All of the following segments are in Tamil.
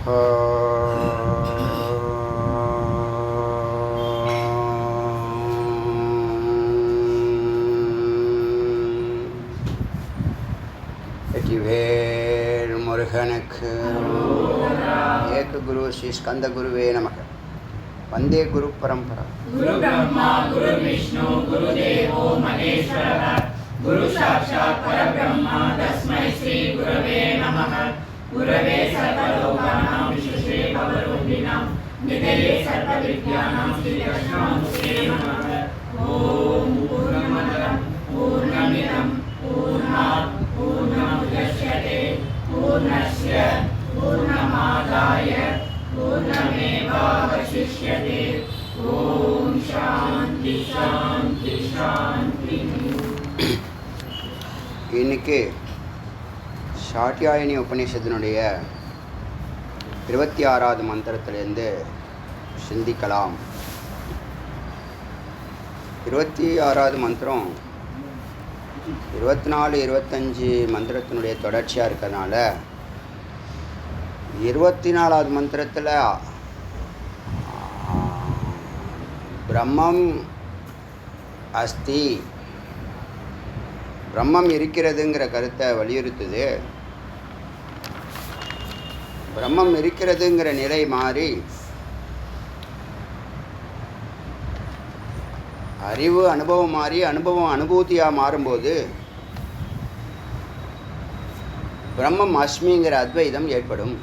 வெற்றிவேல் முருகனுக்கு ஏக குரு ஸ்ரீ ஸ்கந்த குருவே நமக. வந்தே குரு பரம்பரா. குரு பிரம்மா குரு விஷ்ணு குரு தேவோ மகேஸ்வரः குரு சாட்சாத் பரபிரம்மா தஸ்மை ஸ்ரீ குரவே நமः. குரவே சர்வலோகானாம் விசுஷே பவரோகிணாம் நிதயே சர்வவித்யானாம் ஸ்ரீகிருஷ்ணாமுகே நமः. ஓம் பூர்ணமதః பூர்ணமிதம் பூர்ணாத் பூர்ணமுதச்யதே பூர்ணஸ்ய பூர்ணமாதாய பூர்ணமேவாவசிஷ்யதே. ஓம் சாந்தி சாந்தி சாந்தி. இன்னைக்கு சாட்யாயனி உபநிஷத்தினுடைய 26வது மந்திரத்திலேருந்து சிந்திக்கலாம். 26வது மந்திரம் 24, 25 மந்திரத்தினுடைய தொடர்ச்சியாக இருக்கிறதுனால 24வது மந்திரத்தில் பிரம்மம் அஸ்தி, பிரம்மம் இருக்கிறதுங்கிற கருத்தை வலியுறுத்துது. பிரம்மம் இருக்கிறதுங்கிற நிலை மாறி அறிவு அனுபவம் மாறி அனுபவம் அனுபூதியாக மாறும்போது பிரம்மம் அஸ்மிங்கிற அத்வைதம் ஏற்படும்.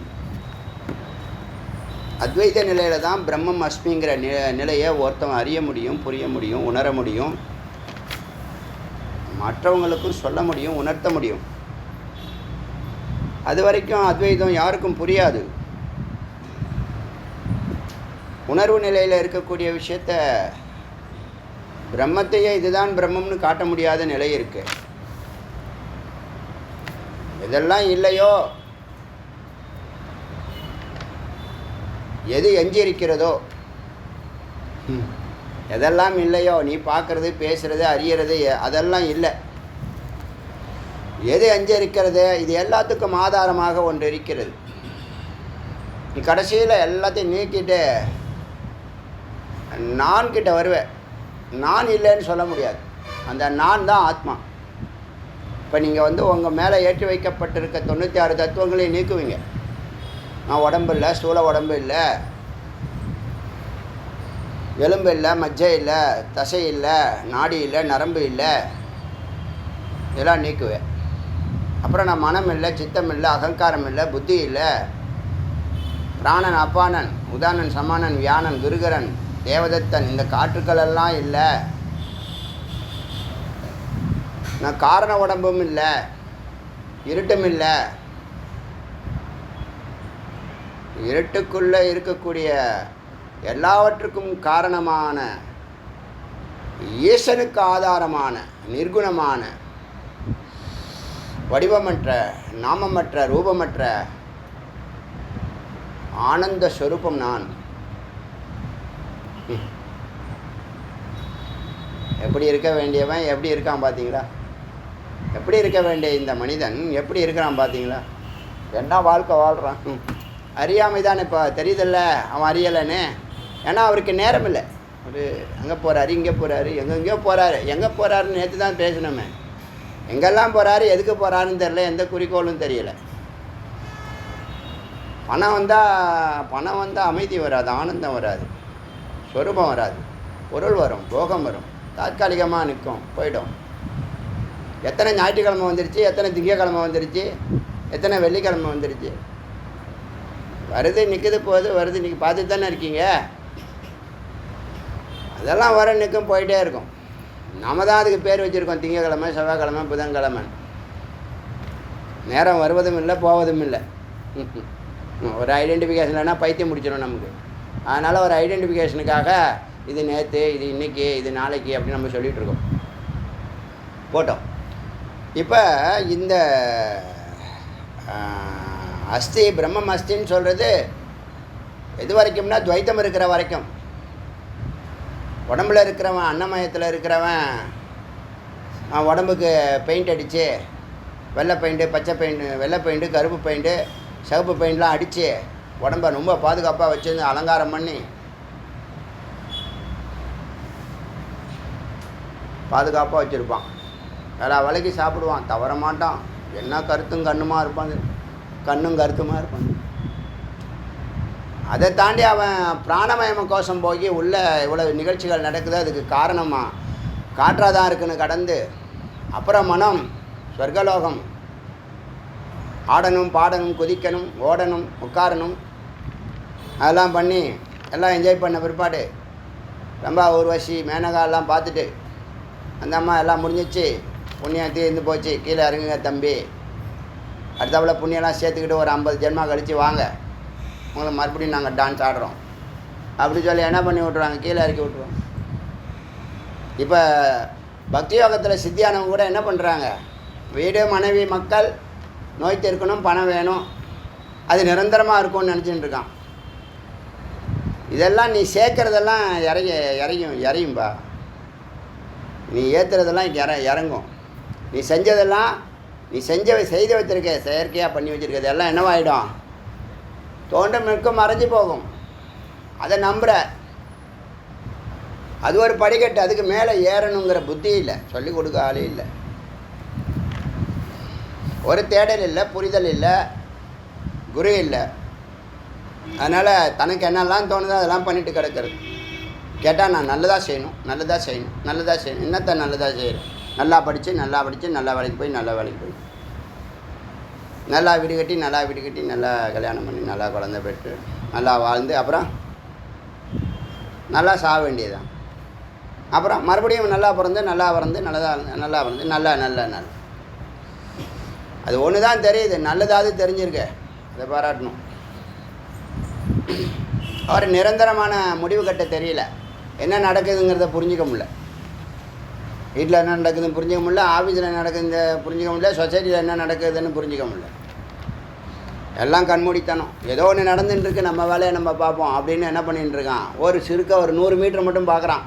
அத்வைத நிலையில் தான் பிரம்மம் அஸ்மிங்கிற நிலையை ஒருத்தவன் அறிய முடியும், புரிய முடியும், உணர முடியும், மற்றவங்களுக்கும் சொல்ல முடியும், உணர்த்த முடியும். அது வரைக்கும் அத்வைதம் யாருக்கும் புரியாது. உணர்வு நிலையில் இருக்கக்கூடிய விஷயத்த பிரம்மத்தையே இதுதான் பிரம்மம்னு காட்ட முடியாத நிலை இருக்கு. இதெல்லாம் இல்லையோ, எது எஞ்சிருக்கிறதோ, எதெல்லாம் இல்லையோ, நீ பார்க்குறது பேசுகிறது அறியறது அதெல்லாம் இல்லை. எது எஞ்சிருக்கிறது, இது எல்லாத்துக்கும் ஆதாரமாக ஒன்று இருக்கிறது. நீ கடைசியில் எல்லாத்தையும் நீக்கிட்டு நான் கிட்ட வருவேன். நான் இல்லைன்னு சொல்ல முடியாது. அந்த நான் தான் ஆத்மா. இப்போ நீங்கள் உங்கள் மேலே ஏற்றி வைக்கப்பட்டிருக்க 96 தத்துவங்களையும் நீக்குவீங்க. நான் உடம்பு இல்லை, ஸ்தூல உடம்பு இல்லை, எலும்பு இல்லை, மஜ்ஜை இல்லை, தசை இல்லை, நாடி இல்லை, நரம்பு இல்லை, இதெல்லாம் நீக்குவேன். அப்புறம் நான் மனம் இல்லை, சித்தம் இல்லை, அகங்காரம் இல்லை, புத்தி இல்லை, பிராணன் அப்பானன் உதானன் சமானன் வியானன் குருகரன் தேவதத்தன் இந்த காற்றுக்களெல்லாம் இல்லை. நான் காரண உடம்பும் இல்லை, இருட்டும் இல்லை. இருட்டுக்குள்ளே இருக்கக்கூடிய எல்லாவற்றுக்கும் காரணமான ஈசனுக்கு ஆதாரமான நிர்குணமான வடிவமற்ற நாமமற்ற ரூபமற்ற ஆனந்த ஸ்வரூபம் நான். எப்படி இருக்க வேண்டியவன் எப்படி இருக்கான் பார்த்தீங்களா? எப்படி இருக்க வேண்டிய இந்த மனிதன் எப்படி இருக்கிறான் பார்த்தீங்களா? என்ன வாழ்க்கை வாழ்கிறான். அறியாமை தான். இப்போ தெரியுதில்ல அவன் அறியலைன்னு. ஏன்னா அவருக்கு நேரம் இல்லை. அவர் அங்கே போகிறாரு, இங்கே போகிறாரு, எங்கெங்கேயோ போகிறாரு. எங்கே போகிறாருன்னு நேற்று தான் பேசணுமே. எங்கெல்லாம் போகிறாரு, எதுக்கு போகிறாருன்னு தெரியல, எந்த குறிக்கோளும் தெரியலை. பணம் வந்தால் அமைதி வராது, ஆனந்தம் வராது, ஸ்வரூபம் வராது. பொருள் வரும், போகம் வரும், தாற்காலிகமாக நிற்கும், போயிடும். எத்தனை ஞாயிற்றுக்கிழமை வந்துருச்சு, எத்தனை திங்கக்கிழமை வந்துருச்சு, எத்தனை வெள்ளிக்கிழமை வந்துருச்சு. வருது நிற்குது போகுது, வருது நீங்கள் பார்த்துட்டு தானே இருக்கீங்க. அதெல்லாம் வர நிற்கும், போயிட்டே இருக்கும். நம்ம தான் அதுக்கு பேர் வச்சுருக்கோம் திங்கக்கிழமை, செவ்வாய்க்கிழமை, புதன்கிழமை. நேரம் வருவதும் இல்லை, போவதும் இல்லை. ஒரு ஐடென்டிஃபிகேஷன் இல்லைன்னா பைத்தியம் முடிச்சிடும் நமக்கு. அதனால் ஒரு ஐடென்டிஃபிகேஷனுக்காக இது நேற்று, இது இன்றைக்கி, இது நாளைக்கு அப்படின்னு நம்ம சொல்லிகிட்டு இருக்கோம். போட்டோம். இப்போ இந்த அஸ்தி பிரம்மம் அஸ்தின்னு சொல்கிறது எது வரைக்கும்னா துவைத்தம் இருக்கிற வரைக்கும். உடம்பில் இருக்கிறவன், அன்னமயத்தில் இருக்கிறவன் உடம்புக்கு பெயிண்ட் அடித்து வெள்ளை பெயிண்ட்டு, பச்சை பெயிண்ட்டு, வெள்ளை பெயிண்ட்டு, கருப்பு பெயிண்ட்டு, சிவப்பு பெயிண்ட்லாம் அடித்து உடம்ப ரொம்ப பாதுகாப்பாக வச்சுருந்து அலங்காரம் பண்ணி பாதுகாப்பாக வச்சுருப்பான். எல்லா வேலைக்கு சாப்பிடுவான், தவற மாட்டான். என்ன கருத்தும் கண்ணுமா இருப்பாங்க, கண்ணும் கருத்துமா இருப்பாங்க. அதை தாண்டி அவன் பிராணமயம கோஷம் போய் உள்ள இவ்வளோ நிகழ்ச்சிகள் நடக்குது, அதுக்கு காரணமாக காற்றாக தான் இருக்குன்னு கடந்து அப்புறம் மனம் சொர்க்கலோகம் ஆடணும், பாடணும், குதிக்கணும், ஓடணும், உட்காரணும், அதெல்லாம் பண்ணி எல்லாம் என்ஜாய் பண்ண பிற்பாடு ரொம்ப ஊர்வசி மேனகாலாம் பார்த்துட்டு அந்த அம்மா எல்லாம் முடிஞ்சிச்சு, புண்ணியம் தீர்ந்து போச்சு, கீழே இறங்குங்க தம்பி, அடுத்தவள புண்ணியெல்லாம் சேர்த்துக்கிட்டு ஒரு 50 ஜென்மா கழித்து வாங்க, உங்களை மறுபடியும் நாங்கள் டான்ஸ் ஆடுறோம் அப்படி சொல்லி என்ன பண்ணி விட்ருவாங்க, கீழே இறக்கி விட்ருவாங்க. இப்போ பக்தி யோகத்தில் சித்தியானவங்க கூட என்ன பண்ணுறாங்க, வீடு மனைவி மக்கள் நோய் தீர்க்கணும், பணம் வேணும், அது நிரந்தரமாக இருக்கும்னு நினச்சிட்டு இருக்கான். இதெல்லாம் நீ சேர்க்குறதெல்லாம் இறையும்பா, நீ ஏற்றுறதெல்லாம் இறங்கும். நீ செஞ்சதெல்லாம் நீ செய்து வச்சுருக்க, செயற்கையாக பண்ணி வச்சுருக்கிறது எல்லாம் என்னவாயிடும், தோன்றும் நிற்கும் மறைஞ்சு போகும். அதை நம்புகிற, அது ஒரு படிக்கட்டு, அதுக்கு மேலே ஏறணுங்கிற புத்தி இல்லை, சொல்லிக் கொடுக்க ஆளே இல்லை, ஒரு தேடல் இல்லை, புரிதல் இல்லை, குரு இல்லை. அதனால் தனக்கு என்னெல்லாம் தோணுதோ அதெல்லாம் பண்ணிட்டு கிடக்கிறது. கேட்டால் நான் நல்லதாக செய்யணும், நல்லதாக செய்யணும், நல்லதாக செய்யணும், என்னத்தை நல்லதாக செய்யணும், நல்லா படித்து நல்லா வேலைக்கு போய் நல்லா வீடு கட்டி நல்லா கல்யாணம் பண்ணி நல்லா குழந்தை பெற்று நல்லா வாழ்ந்து அப்புறம் நல்லா சாக வேண்டியதுதான். அப்புறம் மறுபடியும் நல்லா பிறந்து நல்லா அது ஒன்று தான் தெரியுது, நல்லதாவது தெரிஞ்சிருக்க, அதை பாராட்டணும். அவர் நிரந்தரமான முடிவு கட்ட தெரியல, என்ன நடக்குதுங்கிறத புரிஞ்சிக்க முடியல, வீட்டில் என்ன நடக்குதுன்னு புரிஞ்சிக்க முடியல, ஆஃபீஸில் என்ன நடக்குது புரிஞ்சிக்க முடியல, சொசைட்டியில் என்ன நடக்குதுன்னு புரிஞ்சிக்க முடியல. எல்லாம் கண்மூடித்தனம், ஏதோ ஒன்று நடந்துட்டுருக்கு, நம்ம வேலையை நம்ம பார்ப்போம் அப்படின்னு என்ன பண்ணிகிட்டு இருக்கான், ஒரு 100 மீட்டர் மட்டும் பார்க்குறான்,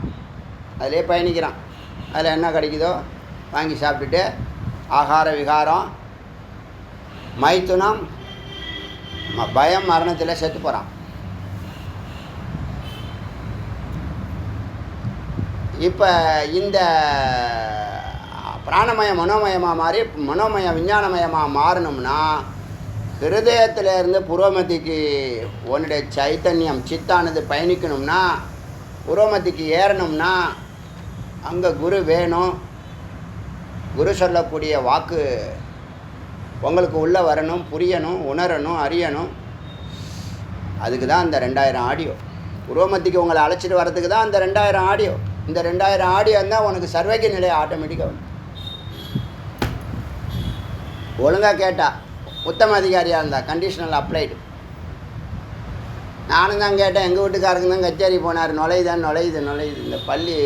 அதிலே பயணிக்கிறான். அதில் என்ன கிடைக்குதோ வாங்கி சாப்பிட்டுட்டு ஆகார விகாரம் மைத்துனம் பயம் மரணத்தில் செத்து போகிறான். இப்போ இந்த பிராணமயம் மனோமயமாக மாறி மனோமயம் விஞ்ஞானமயமாக மாறணும்னா ஹிருதயத்திலேருந்து புரோமதிக்கு உன்னுடைய சைத்தன்யம் சித்தானது பயணிக்கணும்னா, புரோமதிக்கு ஏறணும்னா அங்கே குரு வேணும். குரு சொல்லக்கூடிய வாக்கு உங்களுக்கு உள்ளே வரணும், புரியணும், உணரணும், அறியணும். அதுக்கு தான் இந்த 2000 ஆடியோ. புரோமதிக்கு உங்களை அழைச்சிட்டு வர்றதுக்கு தான் இந்த 2000 ஆடியோ. இந்த 2000 ஆடியோ இருந்தால் உனக்கு சர்வகி நிலை ஆட்டோமேட்டிக்காக வரும். ஒழுங்காக கேட்டால் உத்தம அதிகாரியாக இருந்தால் கண்டிஷனல் அப்ளைடு. நானும் தான் கேட்டேன், எங்கள் வீட்டுக்காரங்க தான் கச்சேரி போனார், நுழையுது. இந்த பள்ளி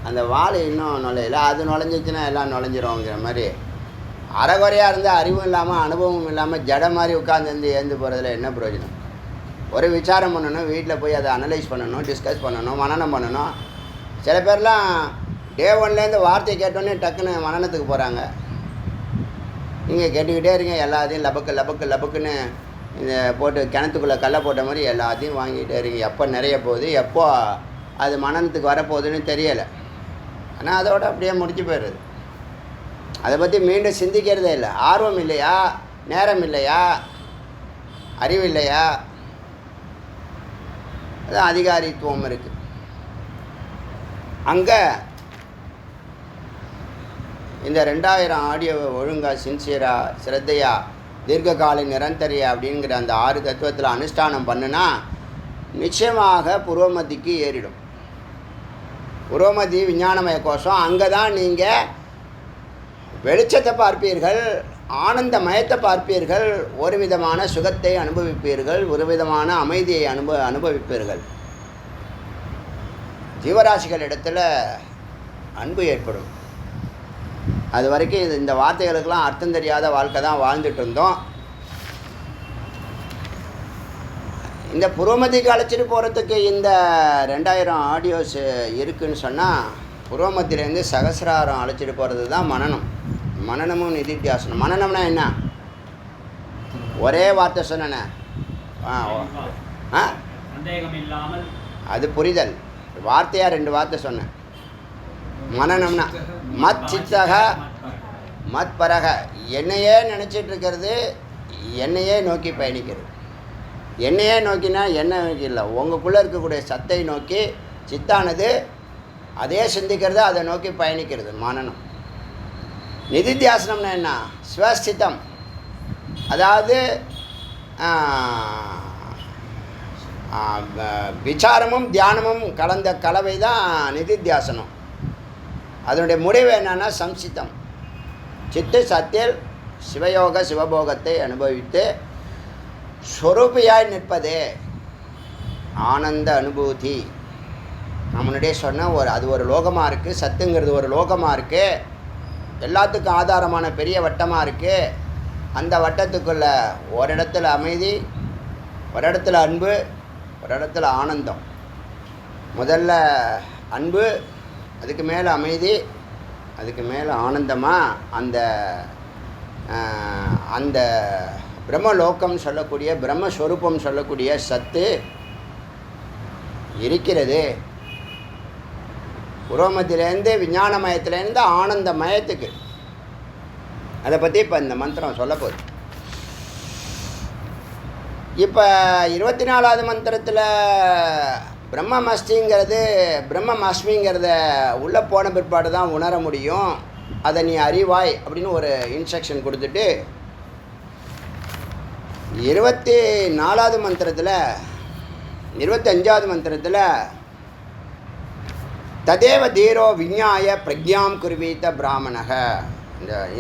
அந்த வால் இன்னும் நுழையில, அது நுழைஞ்சிச்சுன்னா எல்லாம் நுழைஞ்சிருவோங்கிற மாதிரி அறகுறையாக இருந்தால் அறிவும் இல்லாமல் அனுபவமும் இல்லாமல் ஜட மாதிரி உட்காந்து ஏந்து போகிறதுல என்ன பிரயோஜனம்? ஒரு விசாரம் பண்ணணும், வீட்டில் போய் அதை அனலைஸ் பண்ணணும், டிஸ்கஸ் பண்ணணும், மனனம் பண்ணணும். சில பேர்லாம் டே 1லேருந்து வார்த்தையை கேட்டோன்னே டக்குன்னு மனனத்துக்கு போகிறாங்க. நீங்கள் கேட்டுக்கிட்டே இருங்க, எல்லாத்தையும் லபக்குன்னு இந்த போட்டு கிணத்துக்குள்ளே கல்லை போட்ட மாதிரி எல்லாத்தையும் வாங்கிக்கிட்டே இருங்க. எப்போ நிறைய போகுது, எப்போ அது மனனத்துக்கு வரப்போகுதுன்னு தெரியலை. ஆனால் அதோடு அப்படியே முடிச்சு போயிடுது. அதை பற்றி மீண்டும் சிந்திக்கிறதே இல்லை. ஆர்வம் இல்லையா, நேரம் இல்லையா, அறிவு இல்லையா, அது அதிகாரித்துவம் இருக்குது. அங்கே இந்த 2000 ஆடியோவை ஒழுங்காக சின்சியராக சிரத்தையாக தீர்க்ககால நிரந்தரியா அப்படிங்கிற அந்த 6 தத்துவத்தில் அனுஷ்டானம் பண்ணுனா நிச்சயமாக புரோமதிக்கு ஏறிடும். புரோமதி விஞ்ஞானமய கோஷம். அங்கே தான் நீங்கள் வெளிச்சத்தை பார்ப்பீர்கள், ஆனந்த மயத்தை பார்ப்பீர்கள், ஒரு விதமான சுகத்தை அனுபவிப்பீர்கள், ஒரு விதமான அமைதியை அனுபவிப்பீர்கள். ஜீவராசிகள் இடத்துல அன்பு ஏற்படும். அது வரைக்கும் இந்த வார்த்தைகளுக்கெல்லாம் அர்த்தம் தெரியாத வாழ்க்கை தான் வாழ்ந்துட்டு இருந்தோம். இந்த புரோமதிக்கு அழைச்சிட்டு போகிறதுக்கு இந்த 2000 ஆடியோஸ் இருக்குதுன்னு சொன்னால், புரோமத்திலேருந்து சகசிராரம் அழைச்சிட்டு போகிறது தான் மனனம். மனனமும் நிதித்தியாசனம். மனனம்னா என்ன? ஒரே வார்த்தை சொன்னேன், ஆ சந்தேகம் இல்லாமல் அது புரிதல். வார்த்தையாக 2 வார்த்தை சொன்னேன். மனநம்னா மத் சித்தக மத் பரக, என்னையே நினச்சிட்டு இருக்கிறது, என்னையே நோக்கி பயணிக்கிறது. என்னையே நோக்கினா என்ன நோக்கி இல்லை, உங்களுக்குள்ளே இருக்கக்கூடிய சத்தை நோக்கி சித்தானது அதே சிந்திக்கிறது, அதை நோக்கி பயணிக்கிறது மனனம். நிதித்தியாசனம்னா என்ன, ஸ்வஸ்திதம், அதாவது விசாரமும் தியானமும் கலந்த கலவை தான் நிதித்தியாசனம். அதனுடைய முடிவு என்னன்னா சம்சித்தம், சித்து சத்தியில் சிவயோக சிவபோகத்தை அனுபவித்து ஸ்வரூபியாய் நிற்பதே ஆனந்த அனுபூதி. நான் முன்னாடியே சொன்ன அது ஒரு லோகமாக இருக்குது, சத்துங்கிறது ஒரு லோகமாக இருக்குது, எல்லாத்துக்கும் ஆதாரமான பெரிய வட்டமாக இருக்குது. அந்த வட்டத்துக்குள்ள ஒரு இடத்துல அமைதி, ஒரு இடத்துல அன்பு, ஒரு இடத்துல ஆனந்தம். முதல்ல அன்பு, அதுக்கு மேலே அமைதி, அதுக்கு மேலே ஆனந்தமாக அந்த பிரம்மலோகம் சொல்லக்கூடிய பிரம்மஸ்வரூபம் சொல்லக்கூடிய சத்து இருக்கிறது. புரோமத்திலேருந்து விஞ்ஞானமயத்திலேருந்து ஆனந்தமயத்துக்கு. அதை பற்றி இப்போ இந்த மந்திரம் சொல்ல போகுது. இப்போ 24வது மந்திரத்தில் பிரம்மமஸ்மிங்கிறத உள்ளே போன பிற்பாடு தான் உணர முடியும், அதை நீ அறிவாய் அப்படின்னு ஒரு இன்ஸ்ட்ரக்ஷன் கொடுத்துட்டு 24வது மந்திரத்தில் 25வது மந்திரத்தில் ததேவ தீரோ விஞ்ஞாய பிரக்ஞாம் குருவீத்த பிராமணக,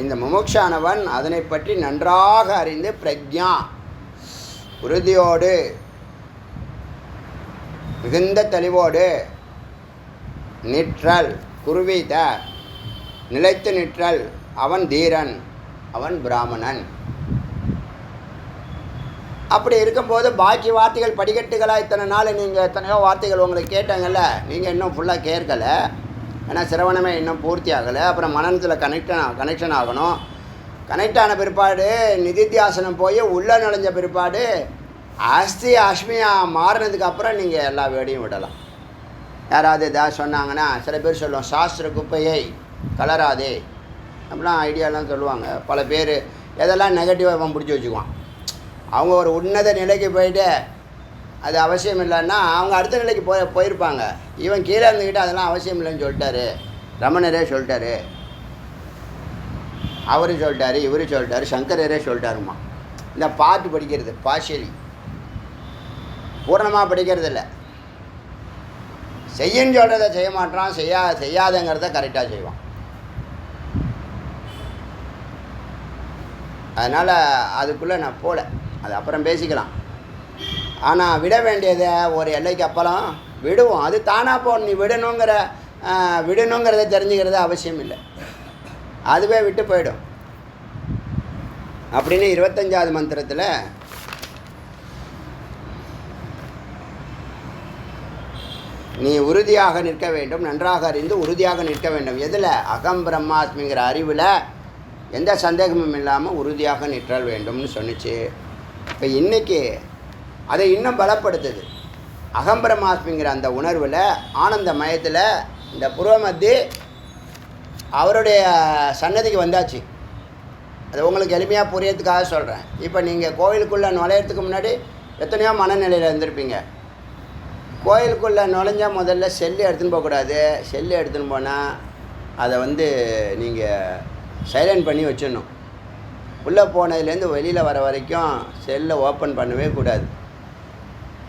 இந்த முமுட்சானவன் அதனை பற்றி நன்றாக அறிந்து பிரக்ஞா உறுதியோடு மிகுந்த தெளிவோடு நிற்றல், குருவீத நிலைத்து நிற்றல், அவன் தீரன், அவன் பிராமணன். அப்படி இருக்கும்போது பாக்கி வார்த்தைகள் படிக்கட்டுகளாக இத்தனை நாள் நீங்கள் எத்தனையோ வார்த்தைகள் உங்களுக்கு கேட்டாங்கல்ல, நீங்கள் இன்னும் ஃபுல்லாக கேட்கலை, ஏன்னா சிரவணமே இன்னும் பூர்த்தி ஆகலை. அப்புறம் மனநத்தில் கனெக்ஷன் ஆகணும். கனெக்ட் ஆன பிற்பாடு நிதித்தியாசனம் போய் உள்ளே நுழைஞ்ச பிற்பாடு அஸ்தி அஷ்மியாக மாறினதுக்கு அப்புறம் நீங்கள் எல்லா வேடையும் விடலாம். யாராவது ஏதாவது சொன்னாங்கன்னா சில பேர் சொல்லுவோம் சாஸ்திர குப்பையை கலராதே அப்படிலாம் ஐடியாலாம் சொல்லுவாங்க. பல பேர் எதெல்லாம் நெகட்டிவாக இவன் பிடிச்சி வச்சுக்குவான். அவங்க ஒரு உன்னத நிலைக்கு போயிட்டு அது அவசியம் இல்லைன்னா அவங்க அடுத்த நிலைக்கு போயிருப்பாங்க. இவன் கீழே இருந்துக்கிட்டு அதெல்லாம் அவசியம் இல்லைன்னு சொல்லிட்டாரு, ரமணரே சொல்லிட்டாரு, அவரு சொல்லிட்டாரு, இவரு சொல்லிட்டாரு, சங்கரரே சொல்லிட்டாருமா. இந்த பாட்டு படிக்கிறது பார்ஷியலி, பூரணமாக படிக்கிறது இல்லை. செய்யன்னு சொல்கிறத செய்ய மாட்டான், செய்யாதங்கிறத கரெக்டாக செய்வான். அதனால் அதுக்குள்ளே நான் போகல, அது அப்புறம் பேசிக்கலாம். ஆனால் விட வேண்டியதை ஒரு எல்லைக்கு அப்புறம் விடுவோம். அது தானாக போகணும். நீ விடணுங்கிறத தெரிஞ்சுக்கிறது அவசியம் இல்லை, அதுவே விட்டு போயிடும். அப்படின்னு 25வது மந்திரத்தில் நீ உறுதியாக நிற்க வேண்டும், நன்றாக அறிந்து உறுதியாக நிற்க வேண்டும். எதில்? அகம் பிரம்மாஸ்மிங்கிற அறிவில் எந்த சந்தேகமும் இல்லாமல் உறுதியாக நிற்றல் வேண்டும்னு சொன்னிச்சு. இப்போ இன்றைக்கி அதை இன்னும் பலப்படுத்துது. அகம் பிரம்மாஸ்மிங்கிற அந்த உணர்வில் ஆனந்த மயத்தில் இந்த புரோமத்தி அவருடைய சன்னதிக்கு வந்தாச்சு. அது உங்களுக்கு எளிமையாக புரியறதுக்காக சொல்கிறேன். இப்போ நீங்கள் கோயிலுக்குள்ளே நுழையிறதுக்கு முன்னாடி எத்தனையோ மனநிலையில் இருந்திருப்பீங்க. கோயிலுக்குள்ளே நுழைஞ்சா முதல்ல செல்லு எடுத்துன்னு போகக்கூடாது. செல்லு எடுத்துன்னு போனால் அதை நீங்கள் சைலண்ட் பண்ணி வச்சிடணும். உள்ளே போனதுலேருந்து வெளியில் வர வரைக்கும் செல்லை ஓப்பன் பண்ணவே கூடாது.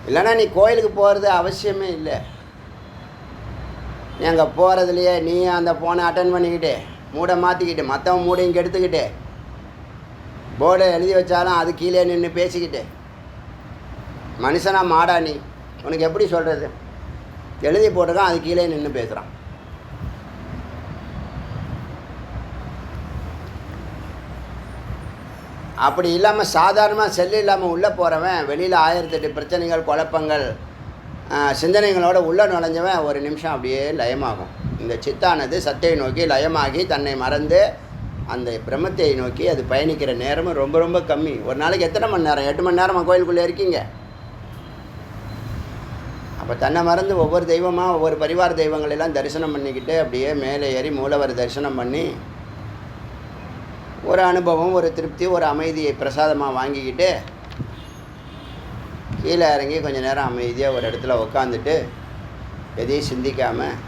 இல்லைன்னா நீ கோயிலுக்கு போகிறது அவசியமே இல்லை. நீ அங்கே போகிறதுலையே நீ அந்த ஃபோனை அட்டன் பண்ணிக்கிட்டு மூடை மாற்றிக்கிட்டு மற்றவன் மூடையும் கெடுத்துக்கிட்டு போர்டை எழுதி வச்சாலும் அது கீழே நின்று பேசிக்கிட்டு மனுஷனா மாடா நீ? உனக்கு எப்படி சொல்கிறது? எழுதி போட்டிருக்கான், அது கீழே நின்று பேசுகிறான். அப்படி இல்லாமல் சாதாரணமாக செல்லு இல்லாமல் உள்ளே போகிறவன் வெளியில் 1008 பிரச்சனைகள் குழப்பங்கள் சிந்தனைகளோடு உள்ளே நுழைஞ்சவன் ஒரு நிமிஷம் அப்படியே லயமாகும். இந்த சித்தானது சத்தை நோக்கி லயமாகி தன்னை மறந்து அந்த பிரம்மத்தை நோக்கி அது பயணிக்கிற நேரமும் ரொம்ப ரொம்ப கம்மி. ஒரு நாளைக்கு எத்தனை மணி நேரம்? 8 மணி நேரமாக கோயிலுக்குள்ளே இருக்கீங்க. அப்போ தன்னை மறந்து ஒவ்வொரு தெய்வமாக ஒவ்வொரு பரிவார தெய்வங்களெல்லாம் தரிசனம் பண்ணிக்கிட்டு அப்படியே மேலே ஏறி மூலவர் தரிசனம் பண்ணி ஒரு அனுபவம், ஒரு திருப்தி, ஒரு அமைதியை பிரசாதமாக வாங்கிக்கிட்டு கீழே இறங்கி கொஞ்சம் நேரம் அமைதியாக ஒரு இடத்துல உக்காந்துட்டு எதையும் சிந்திக்காமல்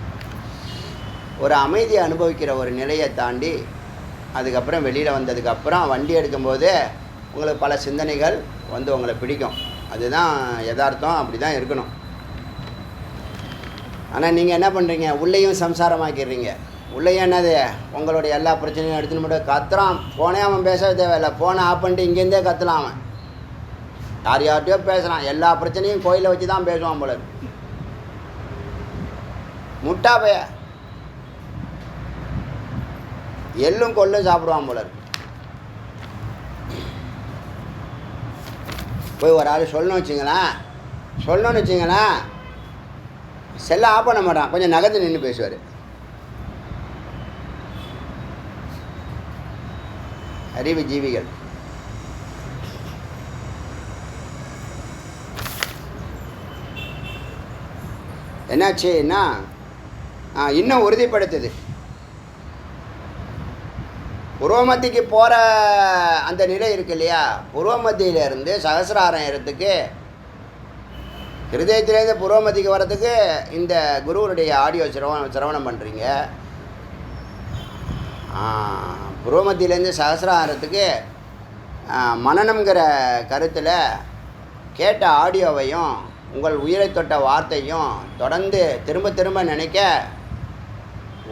ஒரு அமைதியை அனுபவிக்கிற ஒரு நிலையை தாண்டி அதுக்கப்புறம் வெளியில் வந்ததுக்கப்புறம் வண்டி எடுக்கும்போது உங்களுக்கு பல சிந்தனைகள் வந்து உங்களை பிடிக்கும். அதுதான் யதார்த்தம், அப்படி தான் இருக்கணும். ஆனால் நீங்கள் என்ன பண்ணுறீங்க, உள்ளேயும் சம்சாரமாக்கிடுறீங்க. உள்ளேயும் என்னது, உங்களுடைய எல்லா பிரச்சனையும் எடுத்துன்னு மட்டும் கத்துறான். ஃபோனே அவன் பேச தேவையில்லை, ஃபோனை ஆஃப் பண்ணிட்டு இங்கேருந்தே கத்தலாம். அவன் யார்கிட்டயோ பேசுகிறான், எல்லா பிரச்சனையும் கோயிலை வச்சு தான் பேசுவான் போல. முட்டா பைய எள்ளும் கொள்ளும் சாப்பிடுவான் போல. போய் ஒரு ஆள் சொல்லணும்னு வச்சுங்களேன், செல்லை ஆஃப் பண்ண மாட்டான், கொஞ்சம் நகர்ந்து நின்று பேசுவார். அறிவு ஜீவிகள். என்னாச்சுன்னா இன்னும் உறுதிப்படுத்துது. புருவமத்திக்கு போகிற அந்த நிலை இருக்கு இல்லையா, புருவமத்தியிலேருந்து சகசிராரத்துக்கு ஹிருதயத்திலேருந்து புருவமத்திக்கு வர்றதுக்கு இந்த குருவனுடைய ஆடியோ சிரவணம் பண்ணுறீங்க. புருவமத்தியிலேருந்து சகசிராரத்துக்கு மனனம்ங்கிற கருத்தில் கேட்ட ஆடியோவையும் உங்கள் உயிரை தொட்ட வார்த்தையும் தொடர்ந்து திரும்ப திரும்ப நினைக்க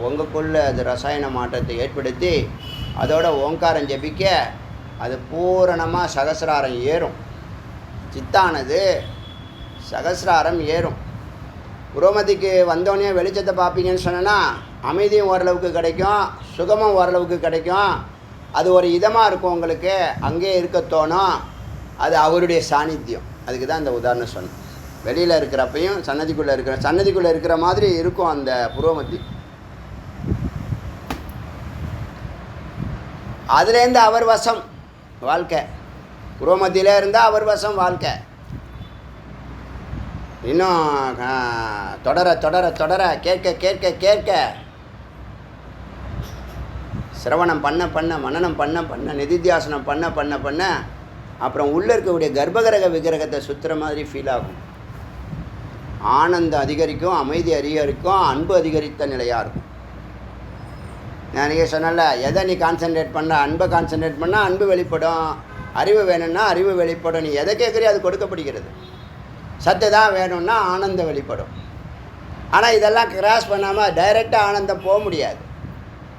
உங்களுக்குள்ள அது ரசாயன மாற்றத்தை ஏற்படுத்தி அதோட ஓங்காரம் ஜபிக்க அது பூரணமாக சகசிராரம் ஏறும். சித்தானது சகசிராரம் ஏறும். புரோமதிக்கு வந்தோடனே வெளிச்சத்தை பார்ப்பீங்கன்னு சொன்னேன்னா அமைதியும் ஓரளவுக்கு கிடைக்கும், சுகமும் ஓரளவுக்கு கிடைக்கும். அது ஒரு இதமாக இருக்கும் உங்களுக்கு, அங்கேயே இருக்க தோணும். அது அவருடைய சாநித்தியம். அதுக்கு தான் இந்த உதாரணம் சொன்னேன். வெளியில் இருக்கிறப்பையும் சன்னதிக்குள்ளே இருக்கிற மாதிரி இருக்கும் அந்த புரோமதி. அதுலேருந்து அவர் வசம் வாழ்க்கை. புரோமத்தியில் இருந்தால் அவர் வசம் வாழ்க்கை. இன்னும் தொடர தொடர தொடர கேட்க கேட்க கேட்க சிரவணம் பண்ண பண்ண மனனம் பண்ண பண்ண நிதித்தியாசனம் பண்ண பண்ண பண்ண அப்புறம் உள்ளே இருக்கக்கூடிய கர்ப்பகிரக விக்கிரகத்தை சுற்றுற மாதிரி ஃபீல் ஆகும். ஆனந்தம் அதிகரிக்கும், அமைதி அதிகரிக்கும், அன்பு அதிகரித்த நிலையாக இருக்கும். நான் நீங்கள் சொன்னல, எதை நீ கான்சன்ட்ரேட் பண்ண, அன்பை கான்சன்ட்ரேட் பண்ணால் அன்பு வெளிப்படும். அறிவு வேணும்னா அறிவு வெளிப்படும். நீ எதை கேட்குறியோ அது கொடுக்கப்படுகிறது. சத்து தான் வேணும்னா ஆனந்தம் வெளிப்படும். ஆனால் இதெல்லாம் கிராஸ் பண்ணாமல் டைரெக்டாக ஆனந்தம் போக முடியாது.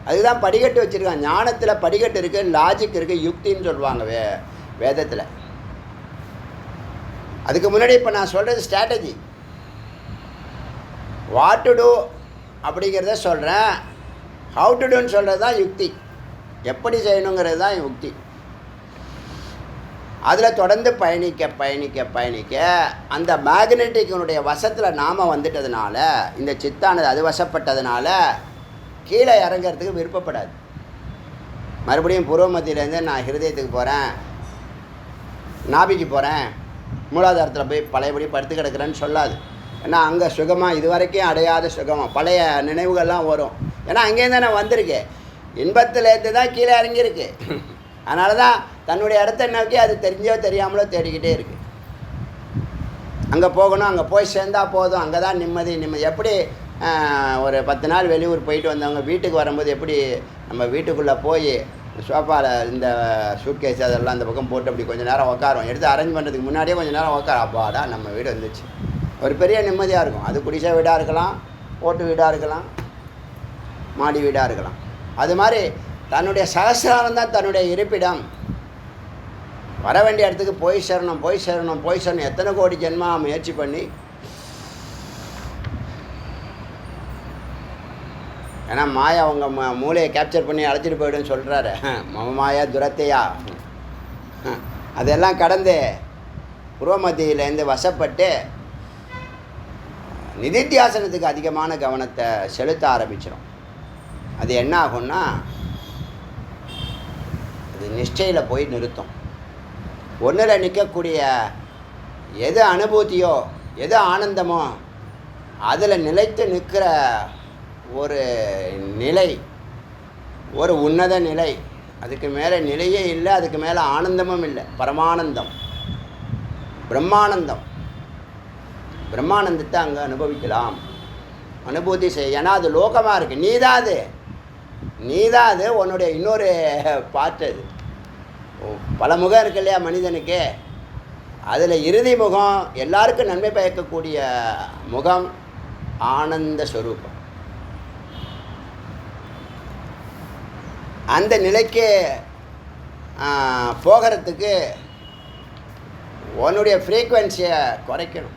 அதுதான் படிக்கட்டு வச்சுருக்காங்க. ஞானத்தில் படிக்கட்டு இருக்குது, லாஜிக் இருக்குது, யுக்தின்னு சொல்லுவாங்க வேதத்தில். அதுக்கு முன்னாடி இப்போ நான் சொல்கிறது ஸ்ட்ராட்டஜி. வாட் டு டூ அப்படிங்கிறத சொல்கிறேன். ஹவு டு டூன்னு சொல்கிறது தான் யுக்தி. எப்படி செய்யணுங்கிறது தான் யுக்தி. அதில் தொடர்ந்து பயணிக்க பயணிக்க பயணிக்க அந்த மேக்னெட்டிக்கினுடைய வசத்தில் நாம் வந்துட்டதுனால, இந்த சித்தானது அது வசப்பட்டதுனால கீழே இறங்கிறதுக்கு விருப்பப்படாது. மறுபடியும் புருவமத்தியிலேருந்து நான் ஹிருதயத்துக்கு போகிறேன், நாபிக்கு போகிறேன், மூலாதாரத்தில் போய் பழையபடி படுத்து கிடக்கிறேன்னு சொல்லாது. ஏன்னா அங்கே சுகமாக இது வரைக்கும் அடையாத சுகமாக பழைய நினைவுகள்லாம் வரும். ஏன்னா அங்கேருந்து தானே வந்திருக்கு. இன்பத்திலேருந்து தான் கீழே இறங்கியிருக்கு. அதனால தான் தன்னுடைய இடத்த நோக்கி அது தெரிஞ்சோ தெரியாமலோ தேடிக்கிட்டே இருக்குது. அங்கே போகணும், அங்கே போய் சேர்ந்தால் போதும், அங்கே தான் நிம்மதி. எப்படி ஒரு 10 நாள் வெளியூர் போயிட்டு வந்தவங்க வீட்டுக்கு வரும்போது எப்படி நம்ம வீட்டுக்குள்ளே போய் சோஃபாவில் இந்த சூட்கேஸ் அதெல்லாம் அந்த பக்கம் போட்டு அப்படி கொஞ்சம் நேரம் உட்காரோம், எடுத்து அரேஞ்ச் பண்ணுறதுக்கு முன்னாடியே கொஞ்சம் நேரம் உட்கார, அப்பாடா நம்ம வீடு வந்துச்சு, ஒரு பெரிய நிம்மதியாக இருக்கும். அது குடிசை வீடாக இருக்கலாம், ஓட்டு வீடாக இருக்கலாம், மாடி வீடாக இருக்கலாம். அது மாதிரி தன்னுடைய சகசிராரம் தான் தன்னுடைய இருப்பிடம். வர வேண்டிய இடத்துக்கு போய் சேரணும் போய் சேரணும் போய் சேரணும். எத்தனை கோடி ஜென்மா முயற்சி பண்ணி. ஏன்னா மாயா அவங்க மூளையை கேப்சர் பண்ணி அழைச்சிட்டு போய்டுன்னு சொல்கிறாரு. மாயா துரத்தையா அதெல்லாம் கடந்து புருவமத்தியிலேருந்து வசப்பட்டு நிதித்தியாசனத்துக்கு அதிகமான கவனத்தை செலுத்த ஆரம்பிச்சிடும். அது என்ன ஆகும்னா அது நிஷ்டையில் போய் நிறுத்தும். ஒன்றில் நிற்கக்கூடிய எது அனுபூதியோ எது ஆனந்தமோ அதில் நிலைத்து நிற்கிற ஒரு நிலை, ஒரு உன்னத நிலை. அதுக்கு மேலே நிலையே இல்லை, அதுக்கு மேலே ஆனந்தமும் இல்லை. பரமானந்தம், பிரம்மானந்தம். பிரம்மானந்தத்தை அங்கே அனுபவிக்கலாம், அனுபூதி செய்ய. ஏன்னா அது லோகமாக இருக்குது. நீதான் அது உன்னுடைய இன்னொரு பாட்டு. அது பல முகம் இருக்கு இல்லையா மனிதனுக்கு? அதில் இறுதி முகம், எல்லாருக்கும் நன்மை பயக்கக்கூடிய முகம் ஆனந்த ஸ்வரூபம். அந்த நிலைக்கு போகிறதுக்கு உன்னுடைய ஃப்ரீக்குவென்சியை குறைக்கணும்.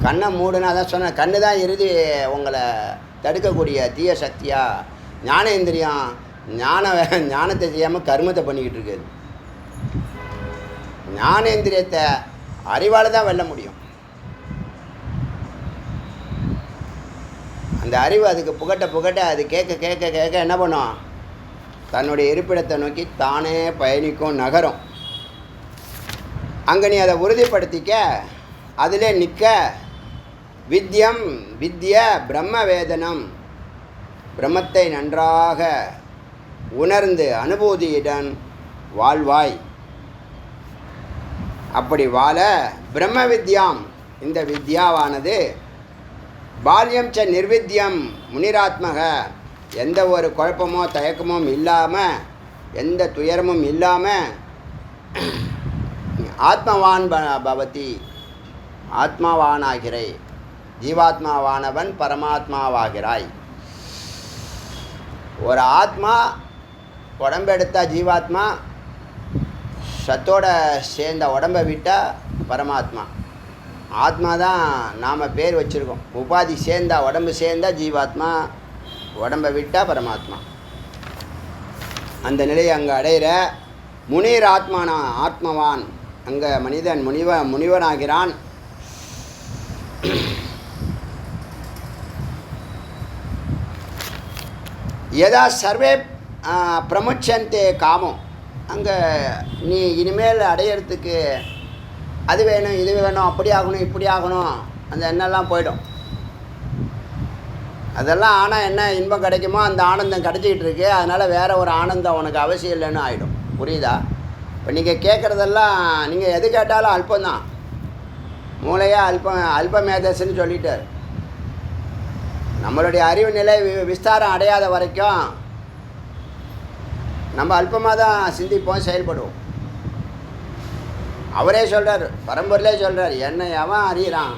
கண்ணை மூடுனா தான் சொன்னேன், கண்ணு தான் இறுதி உங்களை தடுக்கக்கூடிய தீய சக்தியாக. ஞானேந்திரியம் ஞானத்தை செய்யாமல் கர்மத்தை பண்ணிக்கிட்டு இருக்குது. ஞானேந்திரியத்தை அறிவால் தான் வெல்ல முடியும். அந்த அறிவு அதுக்கு புகட்ட அது கேட்க என்ன பண்ணும்? தன்னுடைய இருப்பிடத்தை நோக்கி தானே பயணிக்கும், நகரும். அங்கே நீ அதை உறுதிப்படுத்திக்க, அதிலே நிற்க. வித்ய பிரம்ம வேதனம், பிரம்மத்தை நன்றாக உணர்ந்து அனுபூதியுடன் வாழ்வாய். அப்படி வாழ பிரம்ம வித்யாம், இந்த வித்யாவானது பால்யம் ச நிர்வித்யம் முனிராத்மக, எந்த ஒரு குழப்பமோ தயக்கமும் இல்லாமல், எந்த துயரமும் இல்லாமல் ஆத்மவான் பவதி, ஆத்மாவானாகிறாய். ஜீவாத்மாவானவன் பரமாத்மாவாகிறாய். ஒரு ஆத்மா உடம்பெடுத்தா ஜீவாத்மா, சத்தோட சேர்ந்த உடம்பை விட்டால் பரமாத்மா. ஆத்மா தான் நாம் பேர் வச்சுருக்கோம். உபாதி சேர்ந்தா, உடம்பு சேர்ந்தா ஜீவாத்மா, உடம்பை விட்டால் பரமாத்மா. அந்த நிலையை அங்கே அடையிற முனிர் ஆத்மானா, ஆத்மவான். அங்கே மனிதன் முனிவனாகிறான். யதா சர்வே பிரமுச்சந்தே காமம், அங்கே நீ இனிமேல் அடையிறதுக்கு அது வேணும் இது வேணும் அப்படி ஆகணும் இப்படி ஆகணும் அந்த எண்ணெல்லாம் போயிடும். அதெல்லாம் ஆனால் என்ன இன்பம் கிடைக்குமோ அந்த ஆனந்தம் கிடைச்சிக்கிட்டு இருக்கு. அதனால் வேறு ஒரு ஆனந்தம் உனக்கு அவசியம் இல்லைன்னு ஆகிடும். புரியுதா? இப்போ நீங்கள் கேட்குறதெல்லாம் நீங்கள் எது கேட்டாலும் அல்பந்தான். மூளையாக அல்ப மேதஸ்ன்னு சொல்லிட்டார். நம்மளுடைய அறிவு நிலை விஸ்தாரம் அடையாத வரைக்கும் நம்ம அல்பமாக தான் சிந்திப்போம், செயல்படுவோம். அவரே சொல்கிறார், பரம்பொருளே சொல்கிறார், என்னை எவன் அறியிறான்?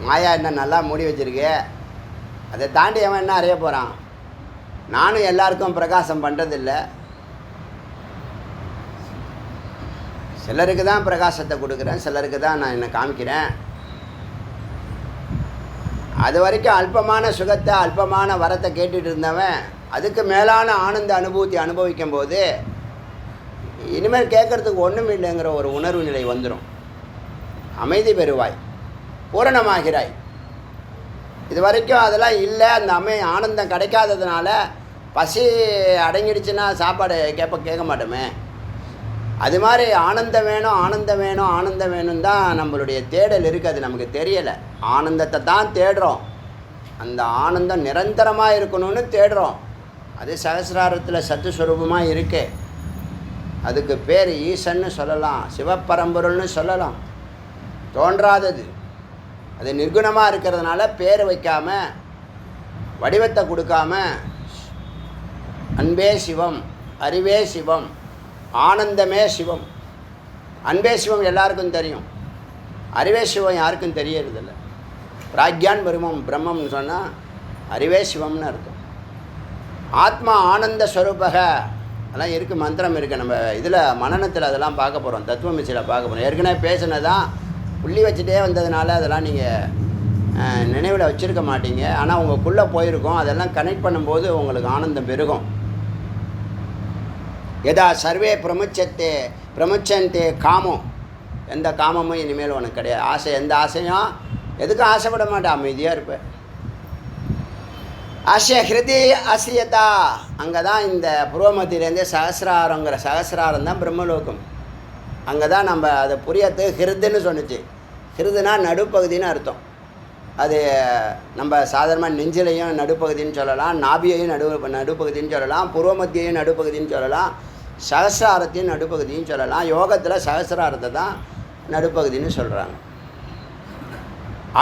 மாயா என்ன நல்லா மூடி வச்சுருக்கு, அதை தாண்டி அவன் என்ன அறிய போகிறான்? நானும் எல்லாருக்கும் பிரகாசம் பண்ணுறதில்ல. சிலருக்கு தான் பிரகாசத்தை கொடுக்குறேன், சிலருக்கு தான் நான் என்னை காமிக்கிறேன். அது வரைக்கும் அல்பமான சுகத்தை அல்பமான வரத்தை கேட்டுட்டு இருந்தவன் அதுக்கு மேலான ஆனந்த அனுபூதி அனுபவிக்கும் போது இனிமேல் கேட்குறதுக்கு ஒன்றும் இல்லைங்கிற ஒரு உணர்வு நிலை வந்துடும். அமைதி பெறுவாய், பூரணமாகிறாய். இது வரைக்கும் அதெல்லாம் இல்லை. அந்த ஆனந்தம் கிடைக்காததுனால பசி அடங்கிடுச்சுன்னா சாப்பாடு கேட்க மாட்டோமே. அது மாதிரி ஆனந்தம் வேணும் ஆனந்தம் வேணும் ஆனந்தம் வேணும் தான் நம்மளுடைய தேடல் இருக்குது. அது நமக்கு தெரியலை. ஆனந்தத்தை தான் தேடுறோம். அந்த ஆனந்தம் நிரந்தரமாக இருக்கணும்னு தேடுறோம். அது சகசிராரத்தில் சத்துஸ்வரூபமாக இருக்கு. அதுக்கு பேர் ஈசன்னு சொல்லலாம், சிவப்பரம்பொருள்னு சொல்லலாம். தோன்றாதது, அது நிர்குணமாக இருக்கிறதுனால பேர் வைக்காமல் வடிவத்தை கொடுக்காம அன்பே சிவம், அறிவே சிவம், ஆனந்தமே சிவம். அன்பே சிவம் எல்லாருக்கும் தெரியும், அறிவே சிவம் யாருக்கும் தெரியறதில்ல. பிராக்யான் பிரம்மம்னு சொன்னால் அறிவே சிவம்னு அர்த்தம். ஆத்மா ஆனந்த ஸ்வரூபக அதெல்லாம் இருக்குது, மந்திரம் இருக்குது. நம்ம இதில் மனனத்தில் அதெல்லாம் பார்க்க போகிறோம், தத்துவமிச்சில் பார்க்க போகிறோம். ஏற்கனவே பேசுனதான் புள்ளி வச்சுட்டே வந்ததுனால அதெல்லாம் நீங்கள் நினைவில் வச்சுருக்க மாட்டீங்க. ஆனால் உங்களுக்குள்ளே போயிருக்கோம். அதெல்லாம் கனெக்ட் பண்ணும்போது உங்களுக்கு ஆனந்தம் பெருகும். எதா சர்வே பிரமுச்சந்தே காமம், எந்த காமமும் இனிமேல் உனக்கு கிடையாது. ஆசை, எந்த ஆசையும் எதுக்கும் ஆசைப்பட மாட்டேன், அமைதியாக இருப்பேன். ஆசை ஹிருதி ஆசிரியதா, அங்கே தான் இந்த புருவமத்திலேருந்தே சகசிராரங்கிற சகசிராரம் தான் பிரம்மலோகம். அங்கே தான் நம்ம அதை புரியத்து ஹிருதுன்னு சொன்னிச்சு. ஹிருதுனா நடுப்பகுதின்னு அர்த்தம். அது நம்ம சாதாரணமாக நெஞ்சிலையும் நடுப்பகுதின்னு சொல்லலாம், நாபியையும் நடுப்பகுதின்னு சொல்லலாம், புருவமத்தியையும் நடுப்பகுதின்னு சொல்லலாம், சகசிராரத்தையும் நடுப்பகுதின்னு சொல்லலாம். யோகத்தில் சகசிராரத்தை தான் நடுப்பகுதின்னு சொல்கிறாங்க.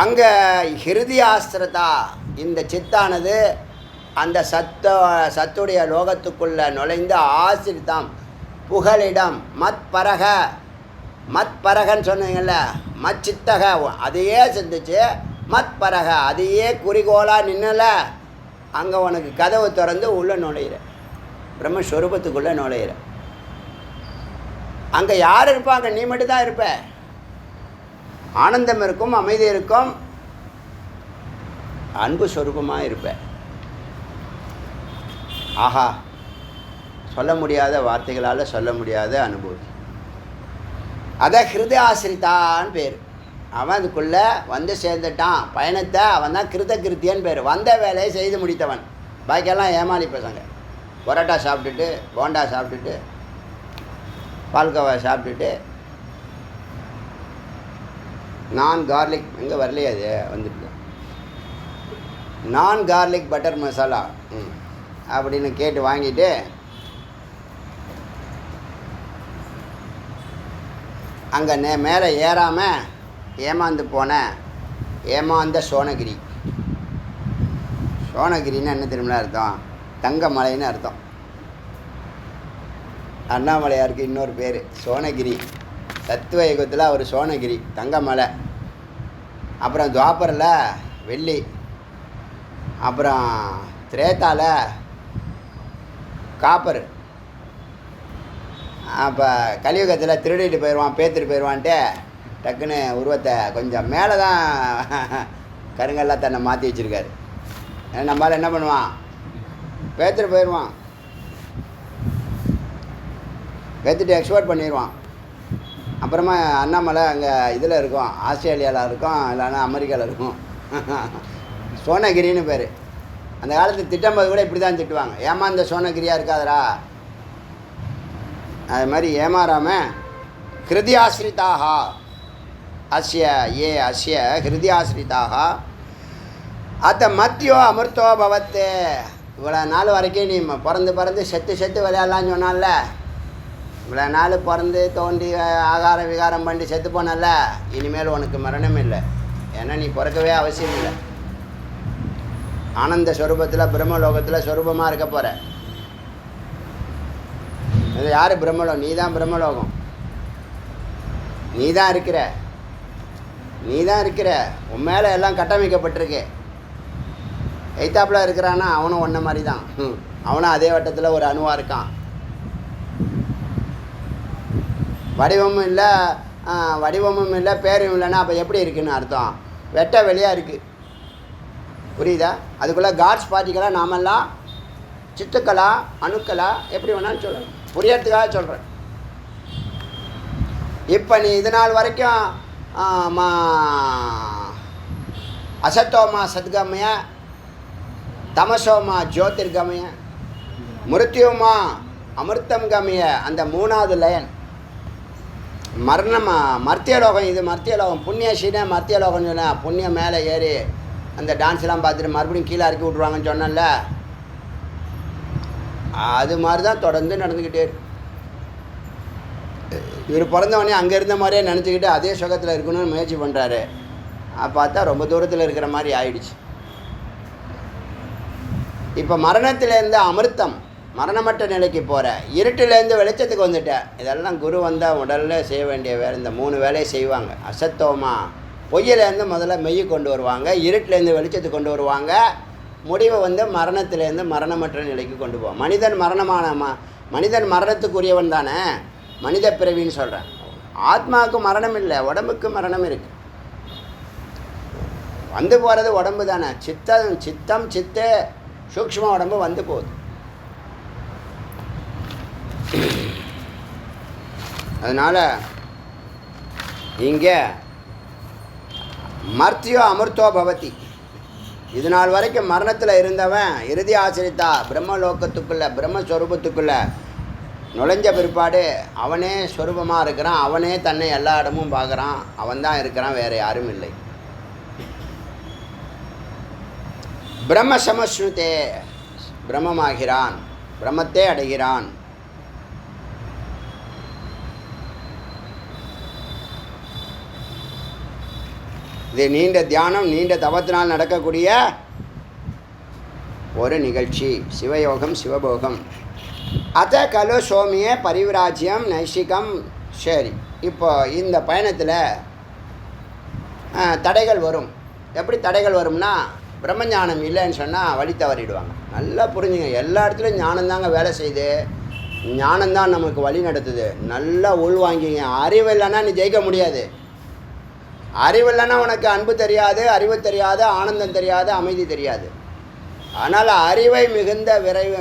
அங்கே ஹிருதியாஸ்திரதா இந்த சித்தானது அந்த சத்துடைய லோகத்துக்குள்ளே நுழைந்து ஆசிரித்தாம் புகலிடம் மத்பரகன்னு சொன்னீங்கல்ல, மச்சித்தக அதையே சிந்திச்சு மத்பரக அதையே குறிக்கோளாக நின்னல, அங்கே உனக்கு கதவு திறந்து உள்ளே நுழையிற, பிரம்மஸ்வரூபத்துக்குள்ளே நுழையிற. அங்கே யார் இருப்பாங்க? நீ மட்டும்தான் இருப்ப. ஆனந்தம் இருக்கும், அமைதி இருக்கும், அன்பு ஸ்வரூபமாக இருப்ப. ஆஹா, சொல்ல முடியாத வார்த்தைகளால் சொல்ல முடியாத அனுபூதி. அதை ஹிருதயாசிரித்தான்னு பேர். அவன் அதுக்குள்ளே வந்து சேர்ந்துட்டான் பயணத்தை, அவன் தான் கிருதகிருத்தியன்னு பேர். வந்த வேலையை செய்து முடித்தவன். பாக்கியெல்லாம் ஏமாளி பசங்க. பரோட்டா சாப்பிட்டுட்டு, போண்டா சாப்பிட்டுட்டு, பால்கோவா சாப்பிட்டுட்டு, நான் கார்லிக் எங்கே வரலையே, அது வந்துட்டு நான் கார்லிக் பட்டர் மசாலா அப்படின்னு கேட்டு வாங்கிட்டு அங்கே மேலே ஏறாமல் ஏமாந்து போன ஏமாந்த சோனகிரி. சோனகிரின்னு என்ன தெரியுமா அர்த்தம்? தங்கமலைன்னு அர்த்தம். அண்ணாமலையாருக்கு இன்னொரு பேர் சோனகிரி. தத்துவ யுகத்தில் அவர் சோனகிரி, தங்கமலை. அப்புறம் துவாபரில் வெள்ளி, அப்புறம் திரேத்தால காப்பர். அப்போ கலியுகத்தில் திருடிட்டு போயிடுவான், பேத்துட்டு போயிடுவான்ட்டு டக்குன்னு உருவத்தை கொஞ்சம் மேலே தான் கருங்கல்லாம் தன்னை மாற்றி வச்சுருக்காரு. நம்மளால் என்ன பண்ணுவான்? பேத்துட்டு போயிடுவான், பேத்துட்டு எக்ஸ்போர்ட் பண்ணிடுவான். அப்புறமா அண்ணாமலை அங்கே இதில் இருக்கும், ஆஸ்திரேலியாவில் இருக்கும், இல்லைன்னா அமெரிக்காவில் இருக்கும். சோனகிரின்னு பேர். அந்த காலத்து திட்டம்போது கூட இப்படி தான் திட்டுவாங்க, ஏமாந்த சோனகிரியாக இருக்காதரா. அது மாதிரி ஏமாறாமல் ஹிருதயாசிரிதாக அஸ்ய ஹிருதயாசிரிதாக அத்த மத்தியோ அமிர்தோ பவத்து. இவ்வளோ நாள் வரைக்கும் நீ பிறந்து செத்து விளையாடலான்னு சொன்னால, இவ்வளோ நாள் பிறந்து தோண்டி ஆகாரம் விகாரம் பண்ணி செத்து போனல, இனிமேல் உனக்கு மரணம் இல்லை. ஏன்னா நீ பிறக்கவே அவசியம் இல்லை. ஆனந்த ஸ்வரூபத்தில் பிரம்மலோகத்தில் ஸ்வரூபமாக இருக்க போகிற. இது யார் பிரம்மலோகம்? நீ தான் பிரம்மலோகம். நீ தான் இருக்கிற. உன் மேலே எல்லாம் கட்டமைக்கப்பட்டிருக்கு. எய்த்தாப்பில் இருக்கிறான்னா அவனும் ஒன்றை மாதிரி தான். அவனும் அதே வட்டத்தில் ஒரு அணுவாக இருக்கான். வடிவமும் இல்லை பேரும் இல்லைன்னா அப்போ எப்படி இருக்குன்னு அர்த்தம்? வெட்ட வெளியாக இருக்குது. புரியுதா? அதுக்குள்ளே காட்ஸ் பார்ட்டிக்கலாக நாமெல்லாம் சித்துக்களா அணுக்களா எப்படி வேணாலும் சொல்லணும், புரியறதுக்காக சொல்கிறேன். இப்போ நீ இது நாள் வரைக்கும் அசத்தோமா சத்கமய, தமசோமா ஜோதிர்கமய, மிருத்யுமா அமிர்தம் கமய, அந்த 3வது லயன் மர்த்தியலோகம். இது மர்த்தியலோகம். புண்ணியசீன மர்த்தியலோகம்னு சொன்னேன். புண்ணியம் மேலே ஏறி அந்த டான்ஸ்லாம் பார்த்துட்டு மறுபடியும் கீழே இறக்கி விட்ருவாங்கன்னு சொன்னேன்ல, அது மாதிரி தான் தொடர்ந்து நடந்துக்கிட்டே இருக்கு. இவர் பிறந்தவொடனே அங்கே இருந்த மாதிரியே நினச்சிக்கிட்டு அதே சுகத்தில் இருக்கணும்னு முயற்சி பண்ணுறாரு. பார்த்தா ரொம்ப தூரத்தில் இருக்கிற மாதிரி ஆயிடுச்சு. இப்போ மரணத்திலேருந்து அமிர்தம், மரணமற்ற நிலைக்கு போகிற, இருட்டிலேருந்து வெளிச்சத்துக்கு வந்துட்டேன். இதெல்லாம் குரு வந்தால் உடலில் செய்ய வேண்டிய வேலை. இந்த 3 வேலையை செய்வாங்க. அசத்தோமா பொய்யிலேருந்து முதல்ல மெய்யை கொண்டு வருவாங்க, இருட்டிலேருந்து வெளிச்சத்துக்கு கொண்டு வருவாங்க, முடிவை மரணத்திலேருந்து மரணமற்ற நிலைக்கு கொண்டு போவோம். மனிதன் மரணத்துக்குரியவன் தானே, மனித பிறவின்னு சொல்கிறேன். ஆத்மாவுக்கு மரணம் இல்லை, உடம்புக்கு மரணம் இருக்குது. வந்து போகிறது உடம்பு தானே. சித்தம் சூக்ஷ்ம உடம்பு வந்து போகுது. அதனால் இங்கே மர்த்தியோ அமிர்தோ பவதி. இது நாள் வரைக்கும் மரணத்தில் இருந்தவன் இறுதி ஆசிரித்தா பிரம்மலோகத்துக்குள்ளே பிரம்மஸ்வரூபத்துக்குள்ளே நுழைஞ்ச பிற்பாடு அவனே ஸ்வரூபமாக இருக்கிறான். அவனே தன்னை எல்லா இடமும் பார்க்குறான். அவன் தான் இருக்கிறான், வேறு யாரும் இல்லை. பிரம்ம சமஸ்ருதே, பிரம்மமாகிறான், பிரம்மத்தை அடைகிறான். இது நீண்ட தியானம், நீண்ட தவத்தினால் நடக்கக்கூடிய ஒரு நிகழ்ச்சி. சிவயோகம், சிவபோகம். அத கலு சோமிய பரிவிராஜ்யம் நைஷிகம். சரி, இப்போ இந்த பயணத்தில் தடைகள் வரும். எப்படி தடைகள் வரும்னா, பிரம்மஞானம் இல்லைன்னு சொன்னால் வழி தவறிடுவாங்க. நல்லா புரிஞ்சுங்க, எல்லா இடத்துலையும் ஞானந்தாங்க வேலை செய்யுது, ஞானந்தான் நமக்கு வழி நடத்துது. நல்லா உள்வாங்கிங்க. அறிவு இல்லைன்னா நீ ஜெயிக்க முடியாது. அறிவு இல்லைன்னா உனக்கு அன்பு தெரியாது, அறிவு தெரியாது, ஆனந்தம் தெரியாது, அமைதி தெரியாது. ஆனால் அறிவை மிகுந்த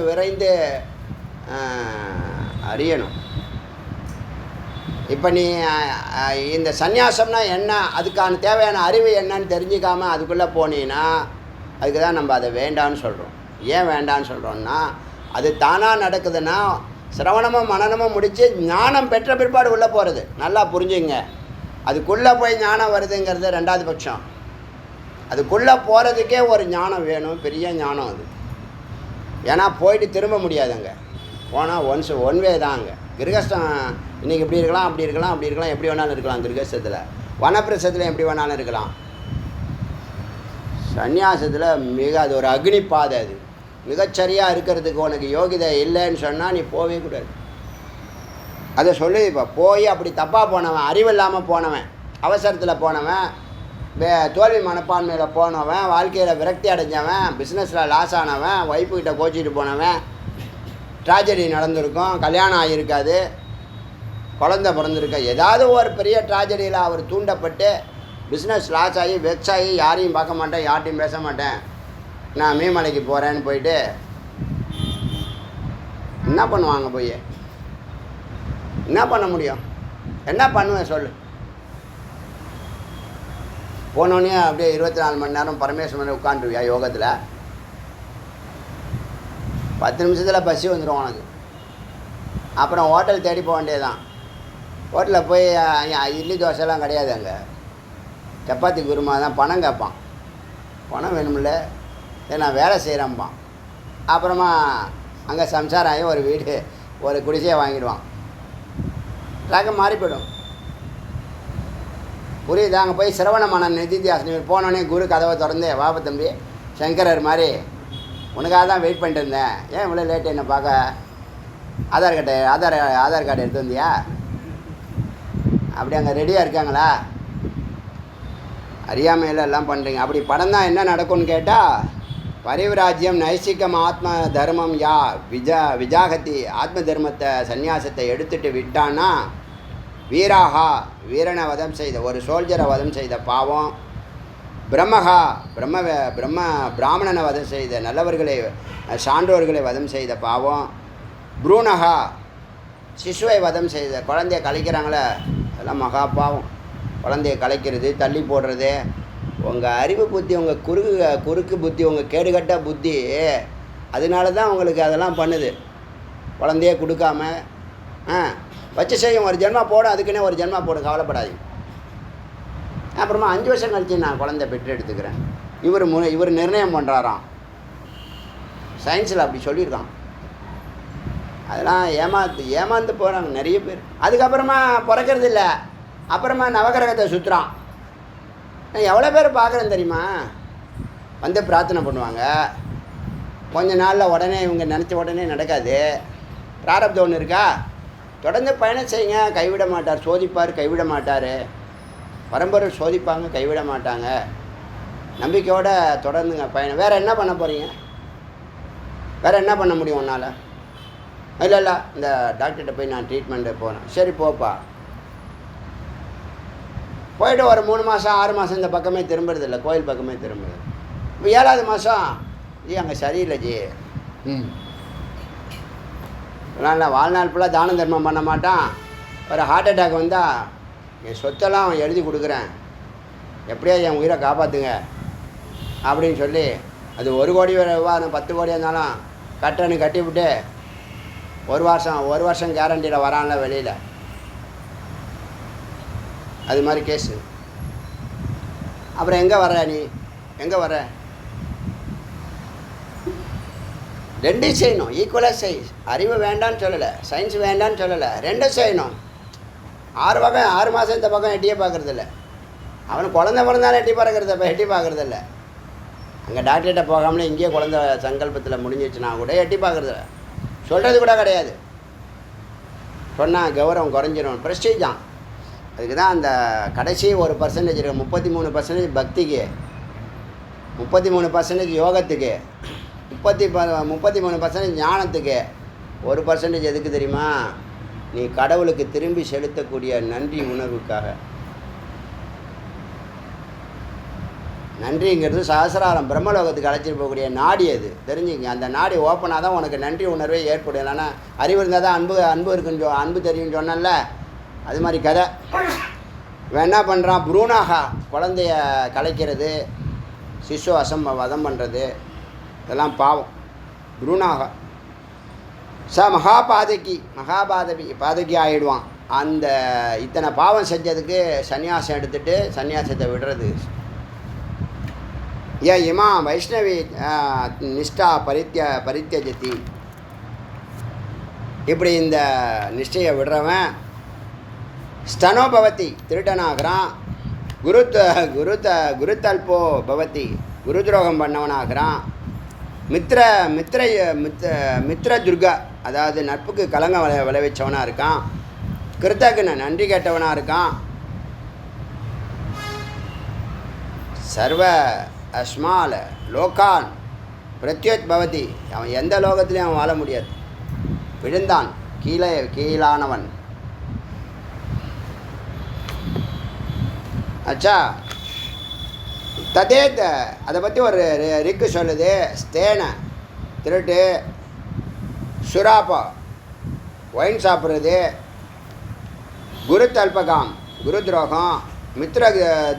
விரைந்து அறியணும். இப்போ நீ இந்த சந்நியாசம்னா என்ன, அதுக்கான தேவையான அறிவு என்னன்னு தெரிஞ்சிக்காமல் அதுக்குள்ளே போனீங்கன்னா அதுக்கு தான் நம்ம அதை வேண்டான்னு சொல்கிறோம். ஏன் வேண்டான்னு சொல்கிறோன்னா, அது தானாக நடக்குதுன்னா சிரவணமும் மனனமும் முடித்து ஞானம் பெற்ற பிற்பாடு உள்ளே போகிறது. நல்லா புரிஞ்சுங்க. அதுக்குள்ளே போய் ஞானம் வருதுங்கிறது ரெண்டாவது பட்சம். அதுக்குள்ளே போகிறதுக்கே ஒரு ஞானம் வேணும், பெரிய ஞானம் அது. ஏன்னா போயிட்டு திரும்ப முடியாதுங்க. போனால் ஒன் வே தான். அங்கே கிரகஸ்தம் இன்றைக்கி இப்படி இருக்கலாம், அப்படி இருக்கலாம், அப்படி இருக்கலாம், எப்படி வேணாலும் இருக்கலாம். கிரகஸ்தத்தில், வனப்பிரசத்தில் எப்படி வேணாலும் இருக்கலாம். சந்நியாசத்தில் அது ஒரு அக்னி பாதை. அது மிகச்சரியாக இருக்கிறதுக்கு உனக்கு யோகிதை இல்லைன்னு சொன்னால் நீ போகவே கூடாது. அதை சொல்லி இப்போ போய் அப்படி தப்பாக போனவன், அறிவில்லாமல் போனவன், அவசரத்தில் போனவன், தோல்வி மனப்பான்மையில் போனவன், வாழ்க்கையில் விரக்தி அடைஞ்சவன், பிஸ்னஸில் லாஸ் ஆனவன், ஒய்ஃபுக்கிட்ட கோச்சிட்டு போனவன், ட்ராஜடி நடந்திருக்கும், கல்யாணம் ஆகியிருக்காது, குழந்த பிறந்திருக்க, ஏதாவது ஒரு பெரிய ட்ராஜடியில் அவர் தூண்டப்பட்டு பிஸ்னஸ் லாஸ் ஆகி வெக்ஸ் ஆகி யாரையும் பார்க்க மாட்டேன், யார்ட்டையும் பேச மாட்டேன், நான் மீமலைக்கு போகிறேன்னு போயிட்டு என்ன பண்ணுவாங்க? போய் என்ன பண்ண முடியும்? என்ன பண்ணுவேன் சொல்லு? போனோடனே அப்படியே 24 மணி நேரம் பரமேஸ்வரன் உட்காந்துருவியா யோகத்தில்? 10 நிமிஷத்தில் பசி வந்துடும் உனக்கு. அப்புறம் ஹோட்டல் தேடி போக வேண்டியதுதான். ஹோட்டலில் போய் இட்லி தோசைலாம் கிடையாது. அங்கே சப்பாத்தி குருமா தான். பணம் கேட்பான். பணம் வேணுமில்ல, நான் வேலை செய்கிறேன்பான். அப்புறமா அங்கே சம்சாரம் ஆகி ஒரு வீடு, ஒரு குடிசையை வாங்கிடுவான். ரகம் மாறி போய்டும். புரியுது? அங்கே போய் சிரவணமான நிதித்தியாசனம் போனோடனே குரு கதவை திறந்து, வாப்ப தம்பி சங்கரர் மாதிரி உனக்காக தான் வெயிட் பண்ணிட்டு இருந்தேன், ஏன் இவ்வளோ லேட்டு என்ன பார்க்க? ஆதார் கார்டு எடுத்து வந்தியா? அப்படி அங்கே ரெடியாக இருக்காங்களா? அறியாமையில் எல்லாம் பண்ணுறீங்க. அப்படி படம் தான் என்ன நடக்கும்னு கேட்டால், பரிவிராஜ்யம் நைசிக்கம் ஆத்ம தர்மம் யா விஜாகத்தி, ஆத்ம தர்மத்தை சந்நியாசத்தை எடுத்துட்டு விட்டான்னா, வீராகா வீரனை வதம் செய்த, ஒரு சோல்ஜரை வதம் செய்த பாவம், பிரம்மகா பிராமணனை வதம் செய்த, நல்லவர்களை சான்றோர்களை வதம் செய்த பாவம், ப்ரூணகா சிசுவை வதம் செய்த, குழந்தைய கலைக்கிறாங்களே அதெல்லாம் மகா பாவம். குழந்தைய கலைக்கிறது, தள்ளி போடுறது, உங்கள் அறிவு புத்தி, உங்கள் குறுக்கு புத்தி, உங்கள் கேடுகட்ட புத்தி, அதனால தான் உங்களுக்கு அதெல்லாம் பண்ணுது. குழந்தைய கொடுக்காம வச்சு செய்யும். ஒரு ஜென்மா போடும், அதுக்குன்னே ஒரு ஜென்மா போடும், கவலைப்படாதீங்க. அப்புறமா 5 வருஷம் கழிச்சு நான் குழந்தை பெற்று எடுத்துக்கிறேன். இவர் நிர்ணயம் பண்ணுறாராம். சயின்ஸில் அப்படி சொல்லியிருக்கான். அதெல்லாம் ஏமாந்து போகிறாங்க நிறைய பேர். அதுக்கப்புறமா பிறக்கிறது இல்லை. அப்புறமா நவகிரகத்தை சுற்றுறான். நான் எவ்வளோ பேர் பார்க்குறேன் தெரியுமா? வந்து பிரார்த்தனை பண்ணுவாங்க. கொஞ்ச நாளில் உடனே இவங்க நினச்ச உடனே நடக்காது. பிராரப்தம் ஒன்று இருக்கா? தொடர்ந்து பயணம் செய்யுங்க, கைவிட மாட்டார். சோதிப்பார், கைவிட மாட்டார். பரம்பரை சோதிப்பாங்க, கைவிட மாட்டாங்க. நம்பிக்கையோடு தொடர்ந்துங்க பயணம். வேறு என்ன பண்ண போகிறீங்க? வேறு என்ன பண்ண முடியும் உன்னால்? இல்லை இந்த டாக்டர்கிட்ட போய் நான் ட்ரீட்மெண்ட்டு போனேன். சரி போப்பா. போய்ட்டு ஒரு 3 மாதம் 6 மாதம் இந்த பக்கமே திரும்புறது இல்லை, கோயில் பக்கமே திரும்புறது. இப்போ 7வது மாதம் ஜி அங்கே சரியில்லை ஜி. நான் வாழ்நாள் ஃபுல்லாக தான தர்மம் பண்ண மாட்டான். ஒரு ஹார்ட் அட்டாக் வந்தால் என் சொத்தெல்லாம் எழுதி கொடுக்குறேன், எப்படியா என் உயிரை காப்பாற்றுங்க அப்படின்னு சொல்லி, அது 1 கோடி ரூபா 10 கோடியாக இருந்தாலும் கட்டணு கட்டிவிட்டு 1 வருஷம் கேரண்டியில் வரான்ல வெளியில். அது மாதிரி கேஸு. அப்புறம் எங்கே வர நீ? எங்கே வர? ரெண்டும் செய்யணும், ஈக்குவலாக செய். அறிவு வேண்டான்னு சொல்லலை, சயின்ஸ் வேண்டான்னு சொல்லலை, ரெண்டும் செய்யணும். 6 மாதம் இந்த பக்கம் எட்டியே பார்க்குறதில்ல. அவனுக்கு குழந்தை பிறந்தாலும் எட்டி பார்க்குறது, இப்போ எட்டி பார்க்குறதில்ல. அங்கே டாக்டர்கிட்ட போகாமலே இங்கேயே குழந்தை சங்கல்பத்தில் முடிஞ்சிச்சுன்னா கூட எட்டி பார்க்குறதில்ல, சொல்கிறது கூட கிடையாது. சொன்னால் கௌரவம் குறைஞ்சிரும், ப்ரெஸ்டீஜ் தான். அதுக்கு தான் அந்த கடைசி 1% இருக்குது. 33% பக்திக்கு, 33% யோகத்துக்கு, 33% ஞானத்துக்கு, 1% எதுக்கு தெரியுமா? நீ கடவுளுக்கு திரும்பி செலுத்தக்கூடிய நன்றி உணர்வுக்காக. நன்றிங்கிறது சஹஸ்ராரம் பிரம்மலோகத்துக்கு அழைச்சிட்டு போகக்கூடிய நாடி. அது தெரிஞ்சுங்க. அந்த நாடி ஓப்பனாக தான் உனக்கு நன்றி உணர்வே ஏற்படும். இல்லைன்னா அறிவு இருந்தால் தான் அன்பு இருக்குன்னு அன்பு தெரியும்னு சொன்னல, அது மாதிரி கதை. இவன் என்ன பண்ணுறான்? புரூனாகா குழந்தைய கலைக்கிறது, சிசு வதம் பண்ணுறது, இதெல்லாம் பாவம். புரூனாகா பாதகி ஆகிடுவான். அந்த இத்தனை பாவம் செஞ்சதுக்கு சன்னியாசம் எடுத்துகிட்டு சன்னியாசத்தை விடுறது. இமா வைஷ்ணவி நிஷ்டா பரித்தியஜதி. இப்படி இந்த நிஷ்டையை விடுறவன் ஸ்தனோபவதி திருடனாகிறான். குருத்தல்போ பவதி குரு துரோகம் பண்ணவனாகிறான். மித்ர துர்கா, அதாவது நட்புக்கு கலங்க விளைவிச்சவனாக இருக்கான். கிருத்தகன நன்றி கேட்டவனாக இருக்கான். சர்வ அஸ்மால லோகான் பிரத்யோத் பவதி. அவன் எந்த லோகத்திலையும் அவன் வாழ முடியாது. விழுந்தான், கீழானவன். ஆச்சா, ததேத் அதை பற்றி ஒரு ரிக்கு சொல்லுது. ஸ்தேன திருட்டு, சுராப்பா ஒயின் சாப்பிட்றது, குரு தல்பகாம் குரு துரோகம், மித்ர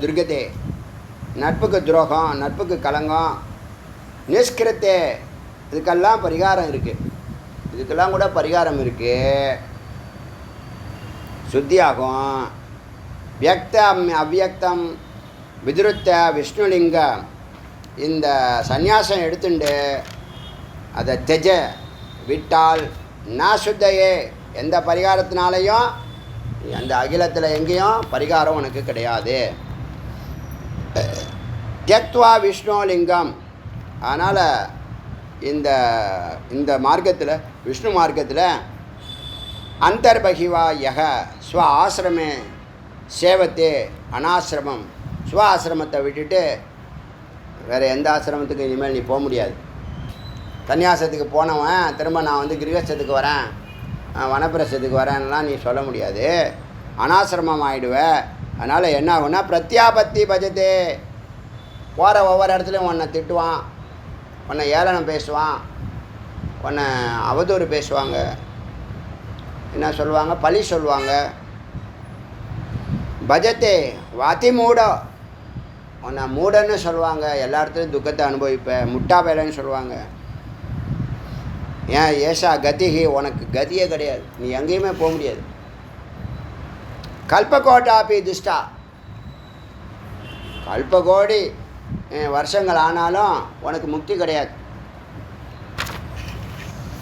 துர்கதே நட்புக்கு துரோகம், நட்புக்கு கலங்கம், நிஷ்கிருத்தே இதுக்கெல்லாம் பரிகாரம் இருக்குது. இதுக்கெல்லாம் கூட பரிகாரம் இருக்குது, சுத்தியாகும். வியக்தம் அவ்வியக்தம் விதுருத்த விஷ்ணுலிங்கம். இந்த சந்நியாசம் எடுத்துண்டு அதை தெஜ விட்டால் நான் சுத்தையே, எந்த பரிகாரத்தினாலையும் அந்த அகிலத்தில் எங்கேயும் பரிகாரம் உனக்கு கிடையாது. தியக்த்வா விஷ்ணுலிங்கம். அதனால் இந்த மார்க்கத்தில், விஷ்ணு மார்க்கத்தில் அந்தர்பகிவா யக ஸ்வ ஆசிரமே சேவத்தே அனாசிரமம். ஸ்வ ஆசிரமத்தை விட்டுட்டு வேறு எந்த ஆசிரமத்துக்கு இனிமேல் நீ போக முடியாது. சன்னியாசத்துக்கு போனவன் திரும்ப நான் கிரகஸ்தத்துக்கு வரேன், வனப்பிரசத்துக்கு வரேன்லாம் நீ சொல்ல முடியாது. அனாசிரமம் ஆகிடுவேன். அதனால் என்ன ஆகுன்னா பிரத்யாபத்தி பஜத்தே. போகிற ஒவ்வொரு இடத்துலையும் உன்னை திட்டுவான், உன்னை ஏளனம் பேசுவான், உன்னை அவதூறு பேசுவாங்க, என்ன சொல்லுவாங்க, பழி சொல்லுவாங்க. பஜத்தே வாத்தி மூட, உன்னை மூடன்னு சொல்லுவாங்க. எல்லா இடத்துலையும் துக்கத்தை அனுபவிப்பேன், முட்டா வேலைன்னு சொல்லுவாங்க. ஏன் ஏஷா கதிகி, உனக்கு கதியே கிடையாது, நீ எங்கேயுமே போக முடியாது. கல்பகோட்டாப்பி துஷ்டா, கல்பகோடி வருஷங்கள் ஆனாலும் உனக்கு முக்தி கிடையாது.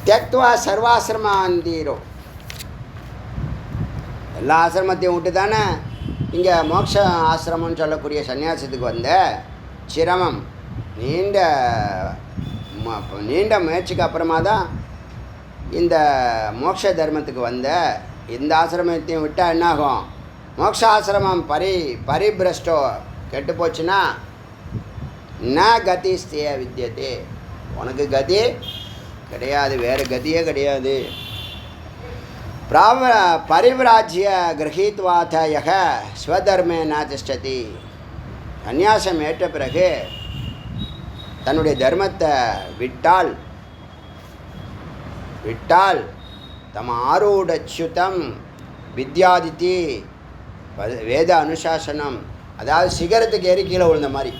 தியக்த்வா சர்வாசிரமாந்தீரோ, எல்லா ஆசிரமத்தையும் விட்டு தானே இங்கே மோட்ச ஆசிரமம்னு சொல்லக்கூடிய சன்னியாசத்துக்கு வந்த. சிரமம் நீண்ட முயற்சிக்கு அப்புறமா தான் இந்த மோட்ச தர்மத்துக்கு வந்த. இந்த ஆசிரமத்தையும் விட்டால் என்னாகும்? மோட்ச ஆசிரமம் பரிபிரஷ்டோ கெட்டு போச்சுன்னா ந கதி ஸ்திய வித்தியதே, உனக்கு கதி கிடையாது, வேறு கதியே கிடையாது. பரிவிராஜ்ய கிரகீத்வாத யக ஸ்வதர்மே ந திஷ்டதி. சந்நியாசம் ஏற்ற பிறகு தன்னுடைய தர்மத்தை விட்டால் தம் ஆரூடச்சுதம் வித்யாதித்தி வேத அனுசாசனம். அதாவது சிகரத்துக்கு ஏறி கீழே விழுந்த மாதிரி,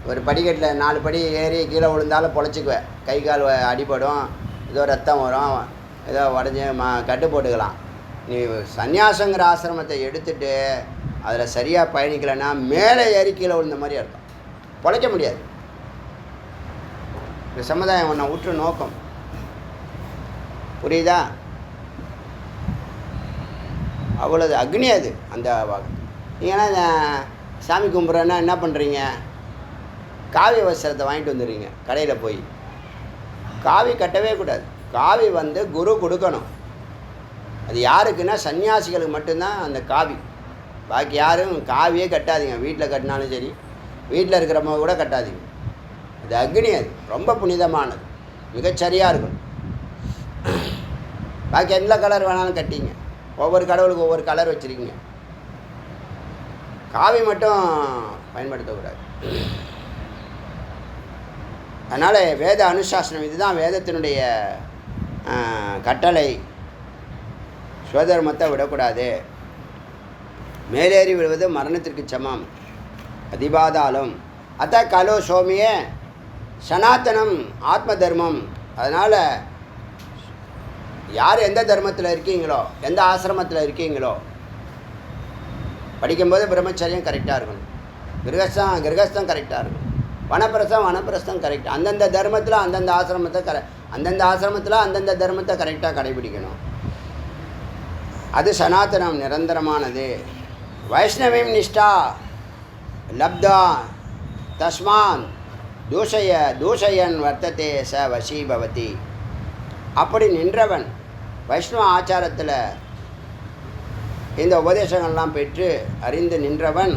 ஒரு படிக்கட்டில் 4 படி ஏறி கீழே விழுந்தாலும் பொழைச்சிக்குவேன். கை கால் அடிபடும், ஏதோ ரத்தம் வரும், ஏதோ உடஞ்சி கட்டு போட்டுக்கலாம். நீ சந்நியாசங்கிற ஆசிரமத்தை எடுத்துட்டு அதில் சரியாக பயணிக்கலைன்னா மேலே ஏறி கீழே விழுந்த மாதிரி அர்த்தம், பொழைக்க முடியாது. இந்த சமுதாயம் ஒன்றை உற்று நோக்கம். புரியுதா? அவ்வளோது அக்னி அது. அந்த ஏன்னா சாமி கும்பிட்றேன்னா என்ன பண்ணுறீங்க? காவி வஸ்திரத்தை வாங்கிட்டு வந்துடுறீங்க கடையில் போய். காவி கட்டவே கூடாது. காவி குரு கொடுக்கணும். அது யாருக்குன்னா சன்னியாசிகளுக்கு மட்டும்தான் அந்த காவி. பாக்கி யாரும் காவியே கட்டாதீங்க. வீட்டில் கட்டினாலும் சரி, வீட்டில் இருக்கிறவங்க கூட கட்டாதீங்க. அது அக்னி. அது ரொம்ப புனிதமானது, மிகச்சரியாக இருக்கும். பாக்கி எந்த கலர் வேணாலும் கட்டிங்க. ஒவ்வொரு கடவுளுக்கு ஒவ்வொரு கலர் வச்சுருக்கீங்க. காவி மட்டும் பயன்படுத்தக்கூடாது. அதனால் வேத அனுசாசனம் இதுதான் வேதத்தினுடைய கட்டளை. சுவதர்மத்தை விடக்கூடாது. மேலேறி விடுவது மரணத்திற்கு சமம். அதிபாதாலும் அத்த கலோ சோமியே சனாத்தனம் ஆத்ம தர்மம். அதனால் யார் எந்த தர்மத்தில் இருக்கீங்களோ, எந்த ஆசிரமத்தில் இருக்கீங்களோ, படிக்கும்போது பிரம்மச்சரியம் கரெக்டாக இருக்கணும், கிரகஸ்தம் கரெக்டாக இருக்கணும், வனப்பிரஸ்தம் கரெக்டாக, அந்தந்த தர்மத்தில் அந்தந்த ஆசிரமத்தை அந்தந்த தர்மத்தை கரெக்டாக கடைபிடிக்கணும். அது சனாதனம், நிரந்தரமானது. வைஷ்ணவம் நிஷ்டா லப்தா தஸ்மான் தூஷயன் வர்த்ததே ச வசி பவதி. அப்படி நின்றவன் வைஷ்ணவ ஆச்சாரத்தில் இந்த உபதேசங்கள்லாம் பெற்று அறிந்து நின்றவன்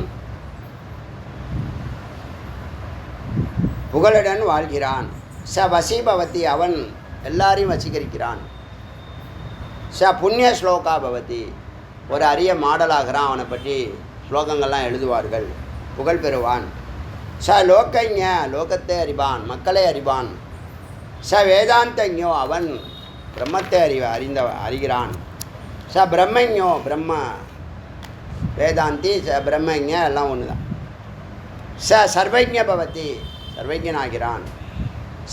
புகழுடன் வாழ்கிறான். ச வசி பவதி, அவன் எல்லாரையும் வசீகரிக்கிறான். ச புண்ணிய ஸ்லோகா பவதி, ஒரு அரிய மாடலாகிறான். அவனை பற்றி ஸ்லோகங்கள்லாம் எழுதுவார்கள், புகழ் பெறுவான். ச லோகஞ, லோகத்தை அறிவான், மக்களை அறிவான். ச வேதாந்தஞோ, அவன் பிரம்மத்தை அறிகிறான். ச பிரம்மஞோ, பிரம்ம வேதாந்தி, ச பிரம்மஞ எல்லாம் ஒன்று தான். ச சர்வஜ பவதி, சர்வஜனாகிறான்.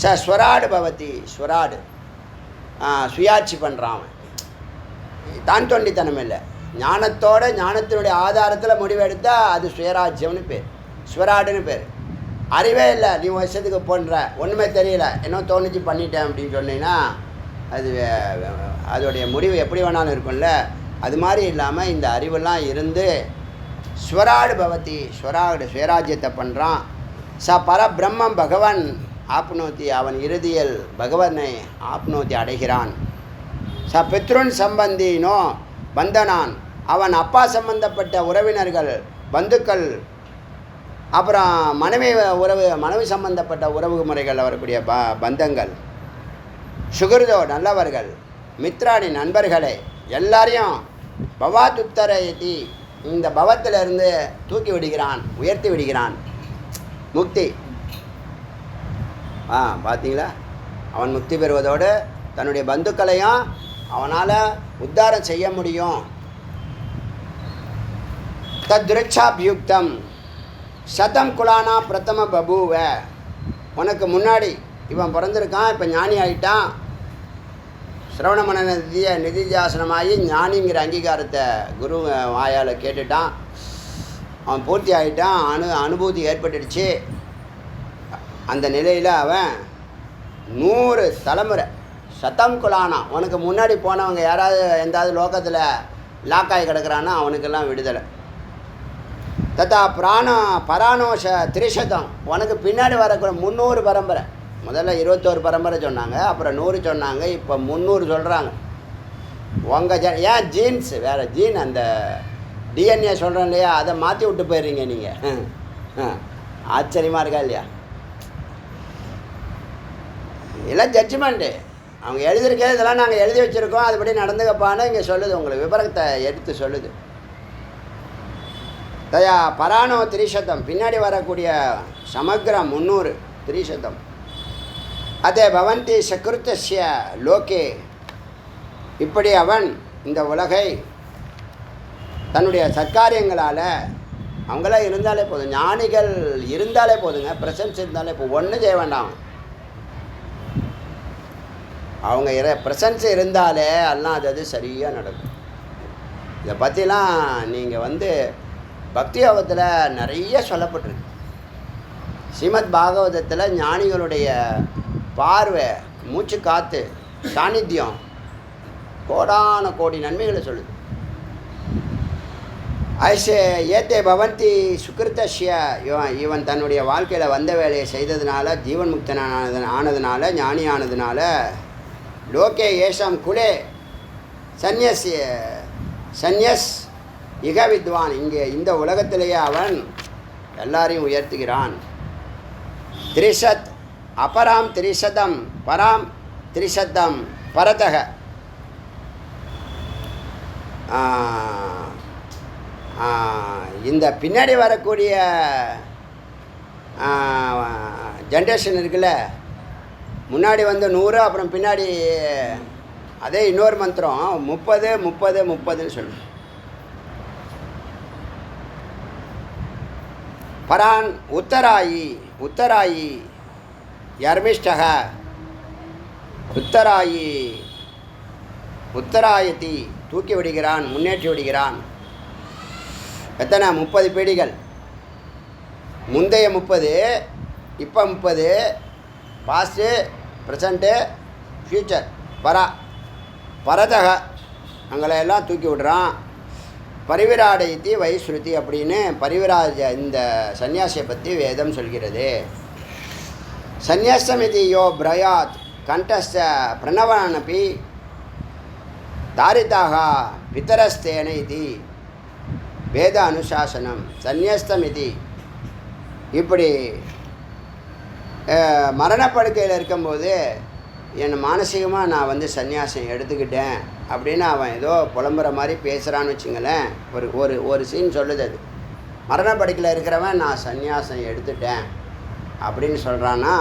ச ஸ்வராடு பவதி, ஸ்வராடு சுயாட்சி பண்ணுறான். தான் தொண்டித்தனம் இல்லை, ஞானத்தினுடைய ஆதாரத்தில் முடிவெடுத்தால் அது சுயராஜ்யம்னு பேர், ஸ்வராடுன்னு பேர். அறிவே இல்லை, நீ வருஷத்துக்கு பண்ணுற, ஒன்றுமே தெரியல, என்ன தோணுச்சு பண்ணிட்டேன் அப்படின்னு சொன்னீங்கன்னா அது அதோடைய முடிவு எப்படி வேணாலும் இருக்கும்ல. அது மாதிரி இல்லாமல் இந்த அறிவெல்லாம் இருந்து ஸ்வராடு பவதி, ஸ்வராடு சுயராஜ்யத்தை பண்ணுறான். ச பரபிரம்மம் பகவான் ஆப்னோத்தி, அவன் இறுதியில் பகவனை ஆப்னோத்தி அடைகிறான். ச பித்ருன் சம்பந்தினோ பந்தனான், அவன் அப்பா சம்பந்தப்பட்ட உறவினர்கள், பந்துக்கள், அப்புறம் மனைவி சம்பந்தப்பட்ட உறவு முறைகளில் வரக்கூடிய பந்தங்கள், சுகிருதோ நல்லவர்கள், மித்ராணி நண்பர்களை எல்லாரையும் பவாத்துத்தரயதி, இந்த பவத்திலிருந்து தூக்கி விடுகிறான், உயர்த்தி விடுகிறான். முக்தி பார்த்தீங்களா? அவன் முக்தி பெறுவதோடு தன்னுடைய பந்துக்களையும் அவனால் உத்தாரம் செய்ய முடியும். தத்ருச்சாபியுக்தம் சதம் குலானா பிரதம பபூவ, உனக்கு முன்னாடி இவன் பிறந்திருக்கான், இப்போ ஞானி ஆகிட்டான், சிரவணமன நிதித்தியாசனமாகி ஞானிங்கிற அங்கீகாரத்தை குரு வாயால் கேட்டுட்டான், அவன் பூர்த்தி ஆகிட்டான், அனுபூதி ஏற்பட்டுடுச்சு. அந்த நிலையில் அவன் 100 தலைமுறை சதம் குலானா, உனக்கு முன்னாடி போனவங்க யாராவது எந்தாவது லோகத்தில் லாக்காகி கிடக்கிறான்னா அவனுக்கெல்லாம் விடுதலை. தத்தா பராணோஷ திரிசதம், உனக்கு பின்னாடி வரக்கூடிய 300 பரம்பரை. முதல்ல 21 பரம்பரை சொன்னாங்க, அப்புறம் 100 சொன்னாங்க, இப்போ 300 சொல்கிறாங்க. உங்கள் ஏன் ஜீன்ஸ் வேறு ஜீன், அந்த டிஎன்ஏ சொல்கிறேன் இல்லையா, அதை மாற்றி விட்டு போயிடுறீங்க நீங்கள். ஆச்சரியமாக இருக்கா இல்லையா? இதெல்லாம் ஜட்ஜ்மெண்ட்டு. அவங்க எழுதியிருக்கே இதெல்லாம் நாங்கள் எழுதி வச்சுருக்கோம், அதுபடி நடந்துக்கப்பான்னு இங்கே சொல்லுது, உங்களுக்கு விவரத்தை எடுத்து சொல்லுது. தயா பராணோ திரிசதம், பின்னாடி வரக்கூடிய சமக்கிரம் 300 திரிசதம். அதே பவந்தி சக்ருத்தஸ்ய லோகே, இப்படி அவன் இந்த உலகை தன்னுடைய சத்காரியங்களால், அவங்களாம் இருந்தாலே போதும், ஞானிகள் இருந்தாலே போதுங்க, ப்ரெசன்ஸ் இருந்தாலே போதும், ஒன்றும் செய்ய வேண்டாம். அவங்க ப்ரெசன்ஸ் இருந்தாலே எல்லாம் அது சரியாக நடக்கும். இதை பற்றிலாம் நீங்கள் பக்தி யோகத்தில் நிறைய சொல்லப்பட்டிருக்கு. ஸ்ரீமத் பாகவதத்தில் ஞானிகளுடைய பார்வை, மூச்சு காற்று, சாநித்தியம், கோடான கோடி நன்மைகளை சொல்லுது. ஐசே ஏத்தே பவந்தி சுகிருத்தஷ்ய, இவன் தன்னுடைய வாழ்க்கையில் வந்த வேலையை செய்ததுனால, ஜீவன் முக்தனான ஆனதுனால, ஞானி ஆனதுனால, லோகே ஏஷம் குலே சந்யஸ் இக வித்வான், இங்கே இந்த உலகத்திலேயே அவன் எல்லாரையும் உயர்த்துகிறான். திரிஷத் அபராம் திரிசதம் பராம் திரிசத்தம் பரதக, இந்த பின்னாடி வரக்கூடிய ஜென்ரேஷன் இருக்குல்ல, முன்னாடி வந்து 100, அப்புறம் பின்னாடி அதே இன்னொரு மந்திரம் 30 30 30ன்னு சொல்லணும். பரான் உத்தராயி யர்மிஷ்டக உத்தராயத்தி தூக்கி விடுகிறான், முன்னேற்றி விடுகிறான். எத்தனை? 30 பீடிகள். முந்தைய 30, இப்போ 30, பாஸ்ட்டு, ப்ரெசண்ட்டு, ஃப்யூச்சர். பரதக அங்களையெல்லாம் தூக்கி விடுறான். பரிவிராடயத்தி வைஸ்ருதி அப்படின்னு பரிவிராஜ இந்த சந்நியாசியை பற்றி வேதம் சொல்கிறது. சந்நியாசமிதி யோ பிரயாத் கண்டஸ்த பிரணவனபி தாரிதாக பிதரஸ்தேன இது வேத அனுசாசனம். சந்நியஸ்தமிதி, இப்படி மரணப்படுக்கையில் இருக்கும்போது என் மானசீகமாக நான் வந்து சந்நியாசம் எடுத்துக்கிட்டேன் அப்படின்னு அவன் ஏதோ புலம்புற மாதிரி பேசுகிறான்னு வச்சுங்களேன். ஒரு சீன் சொல்லுது. அது மரணப்படுக்கையில் இருக்கிறவன் நான் சந்நியாசம் எடுத்துட்டேன் அப்படின்னு சொல்கிறான்னா,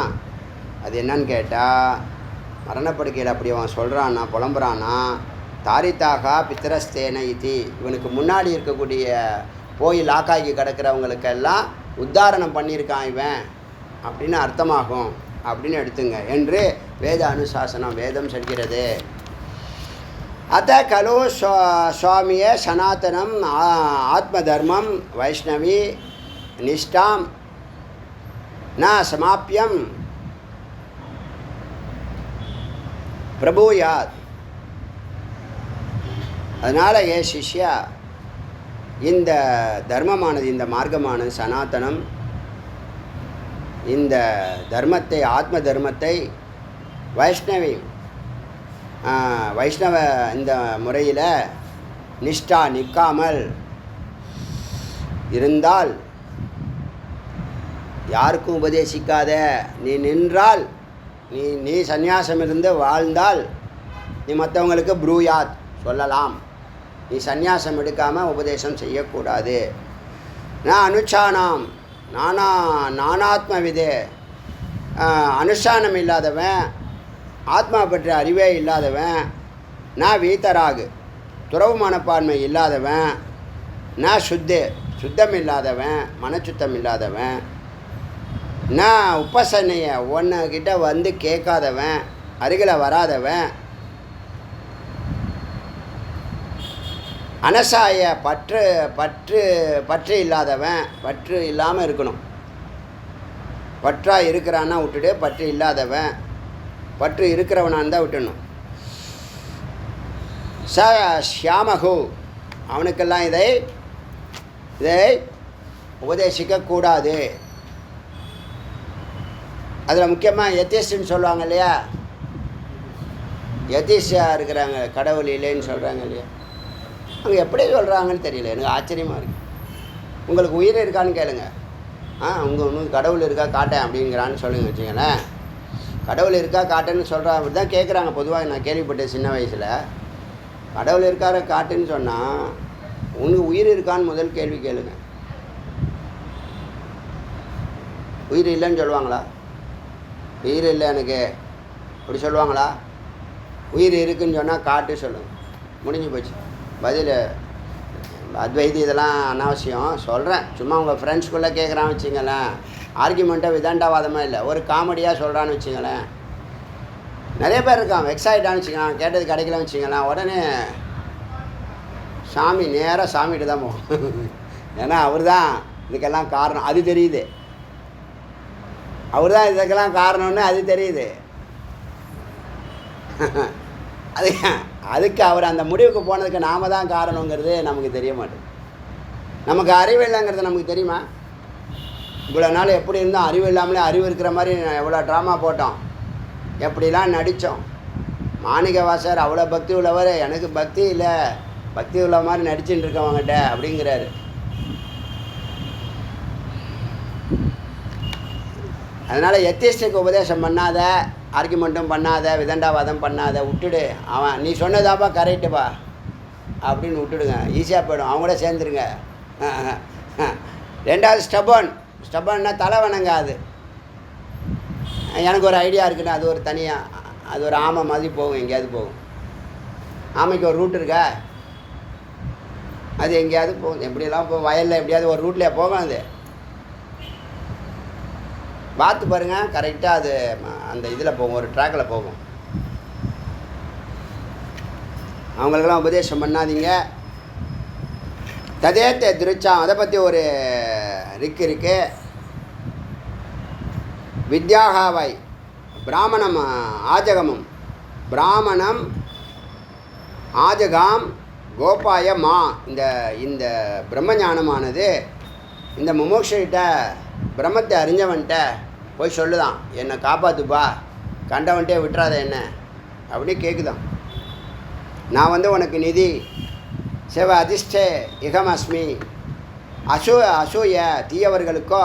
அது என்னன்னு கேட்டால், மரணப்படுக்கையில் அப்படி அவன் சொல்கிறான்னா, புலம்புறான்னா, தாரித்தாக பித்திரஸ்தேன இதி, இவனுக்கு முன்னாடி இருக்கக்கூடிய போய் லாக்காகி கிடக்கிறவங்களுக்கெல்லாம் உத்தாரணம் பண்ணியிருக்கான் இவன் அப்படின்னு அர்த்தமாகும் அப்படின்னு எடுத்துங்க என்று வேத அனுசாசனம் வேதம் சொல்கிறது. அத்த கலு சுவாமிய சனாதனம் ஆத்ம தர்மம் வைஷ்ணவி நிஷ்டாம் ந சமாப்பியம் பிரபூயாத். அதனால் ஏ சிஷ்யா, இந்த தர்மமானது, இந்த மார்க்கமானது சனாதனம், இந்த தர்மத்தை, ஆத்ம தர்மத்தை வைஷ்ணவ இந்த முறையில் நிஷ்டா நிற்காமல் இருந்தால், யாருக்கும் உபதேசிக்காத நீ நின்றால், நீ சந்நியாசம் இருந்து வாழ்ந்தால், நீ மற்றவங்களுக்கு ப்ரூயாத் சொல்லலாம். நீ சந்நியாசம் எடுக்காமல் உபதேசம் செய்யக்கூடாது. நான் அனுச்சானாம் நானாத்ம விதே, அனுஷ்டானம் இல்லாதவன், ஆத்மா பற்றி அறிவே இல்லாதவன், நான் வீத்தராகு துறவு மனப்பான்மை இல்லாதவன், நான் சுத்தம் இல்லாதவன், மனச்சுத்தம் இல்லாதவன், நான் உபசனைய ஒன்றுகிட்ட வந்து கேட்காதவன், அருகில் வராதவன், அனசாய பற்று இல்லாதவன். பற்று இல்லாமல் இருக்கணும். பற்றாக இருக்கிறான்னா விட்டுட்டு, பற்று இல்லாதவன், பற்று இருக்கிறவனாக இருந்தால் விட்டுடணும். ஷியாமகு, அவனுக்கெல்லாம் இதை உபதேசிக்கக்கூடாது. அதில் முக்கியமாக எத்திஸ்ட்னு சொல்லுவாங்க இல்லையா, எத்திஸ்டாக இருக்கிறாங்க, கடவுள் இல்லைன்னு சொல்கிறாங்க இல்லையா, அவங்க எப்படி சொல்கிறாங்கன்னு தெரியல, எனக்கு ஆச்சரியமாக இருக்குது. உங்களுக்கு உயிர் இருக்கான்னு கேளுங்க. உங்களுக்கு கடவுள் இருக்கா காட்டேன் அப்படிங்கிறான்னு சொல்லுங்க வச்சுங்களேன். கடவுள் இருக்கா காட்டுன்னு சொல்கிறா அப்படி தான் கேட்குறாங்க பொதுவாக. நான் கேள்விப்பட்டேன் சின்ன வயசில். கடவுள் இருக்கார காட்டுன்னு சொன்னால், உனக்கு உயிர் இருக்கான்னு முதல் கேள்வி கேளுங்க. உயிர் இல்லைன்னு சொல்லுவாங்களா? உயிர் இல்லை எனக்கு அப்படி சொல்லுவாங்களா? உயிர் இருக்குதுன்னு சொன்னால் காட்டு சொல்லுங்க, முடிஞ்சு போச்சு பதில். அத்வைதி இதெல்லாம் அனாவசியம் சொல்கிறேன், சும்மா உங்கள் ஃப்ரெண்ட்ஸ்குள்ளே கேட்குறான்னு வச்சுங்களேன். ஆர்கியூமெண்ட்டாக விதாண்டாவாதமாக இல்லை, ஒரு காமெடியாக சொல்கிறான்னு வச்சுங்களேன். நிறைய பேர் இருக்கான், வெக்ஸ் ஆகிட்டான்னு வச்சுக்கலாம், கேட்டது கிடைக்கலன்னு வச்சுங்களேன், உடனே சாமி நேராக சாமிகிட்ட தான் போகும். ஏன்னா அவர் தான் இதுக்கெல்லாம் காரணம், அது தெரியுது. அவர் தான் இதுக்கெல்லாம் காரணம்னு அது தெரியுது. அது அதுக்கு அவர் அந்த முடிவுக்கு போனதுக்கு நாம் தான் காரணங்கிறது நமக்கு தெரிய மாட்டேங்குது. நமக்கு அறிவு இல்லைங்கிறது நமக்கு தெரியுமா? இவ்வளோ நாள் எப்படி இருந்தோம், அறிவு இல்லாமலே அறிவு இருக்கிற மாதிரி எவ்வளோ ட்ராமா போட்டோம், எப்படிலாம் நடித்தோம். மாணிக்கவாசர் அவ்வளோ பக்தி உள்ளவர், எனக்கு பக்தி இல்லை, பக்தி உள்ள மாதிரி நடிச்சுட்டு இருக்கவங்ககிட்ட அப்படிங்கிறாரு. அதனால் எத்திஸ்டுக்கு உபதேசம் பண்ணாத, ஆர்குமெண்ட்டும் பண்ணாத, விதண்டாவாதம் பண்ணாத, விட்டுடு. அவன் நீ சொன்னதாப்பா கரெக்டுப்பா அப்படின்னு விட்டுடுங்க, ஈஸியாக போயிடும். அவங்க கூட சேர்ந்துருங்க. ரெண்டாவது ஸ்டபன்னா தலை வணங்காது. எனக்கு ஒரு ஐடியா இருக்குன்னு அது ஒரு தனியாக, அது ஒரு ஆமை மாதிரி போகும், எங்கேயாவது போகும். ஆமைக்கு ஒரு ரூட் இருக்கா? அது எங்கேயாவது போகும், எப்படியெல்லாம் போகும், வயலில் எப்படியாவது ஒரு ரூட்லேயே போகும். அது பார்த்து பாருங்கள், கரெக்டாக அது அந்த இதில் போகும், ஒரு ட்ராக்கில் போகும். அவங்களுக்கெல்லாம் உபதேசம் பண்ணாதீங்க. ததேத்த திருச்சாம், அதை பற்றி ஒரு இருக்கு. வித்யாகாவை பிராமணம் ஆஜகமம், பிராமணம் ஆஜகாம் கோபாய மா. இந்த பிரம்மஞானமானது இந்த முமோக்ஷிட்ட பிரம்மத்தை அறிஞ்சவன்கிட்ட போய் சொல்லுதான், என்னை காப்பாற்றுப்பா, கண்டவன்ட்டே விட்டுறாத என்ன அப்படி கேட்குதான். நான் உனக்கு நிதி சிவ அதிஷ்டே இகமஸ்மி. அசூய தீயவர்களுக்கோ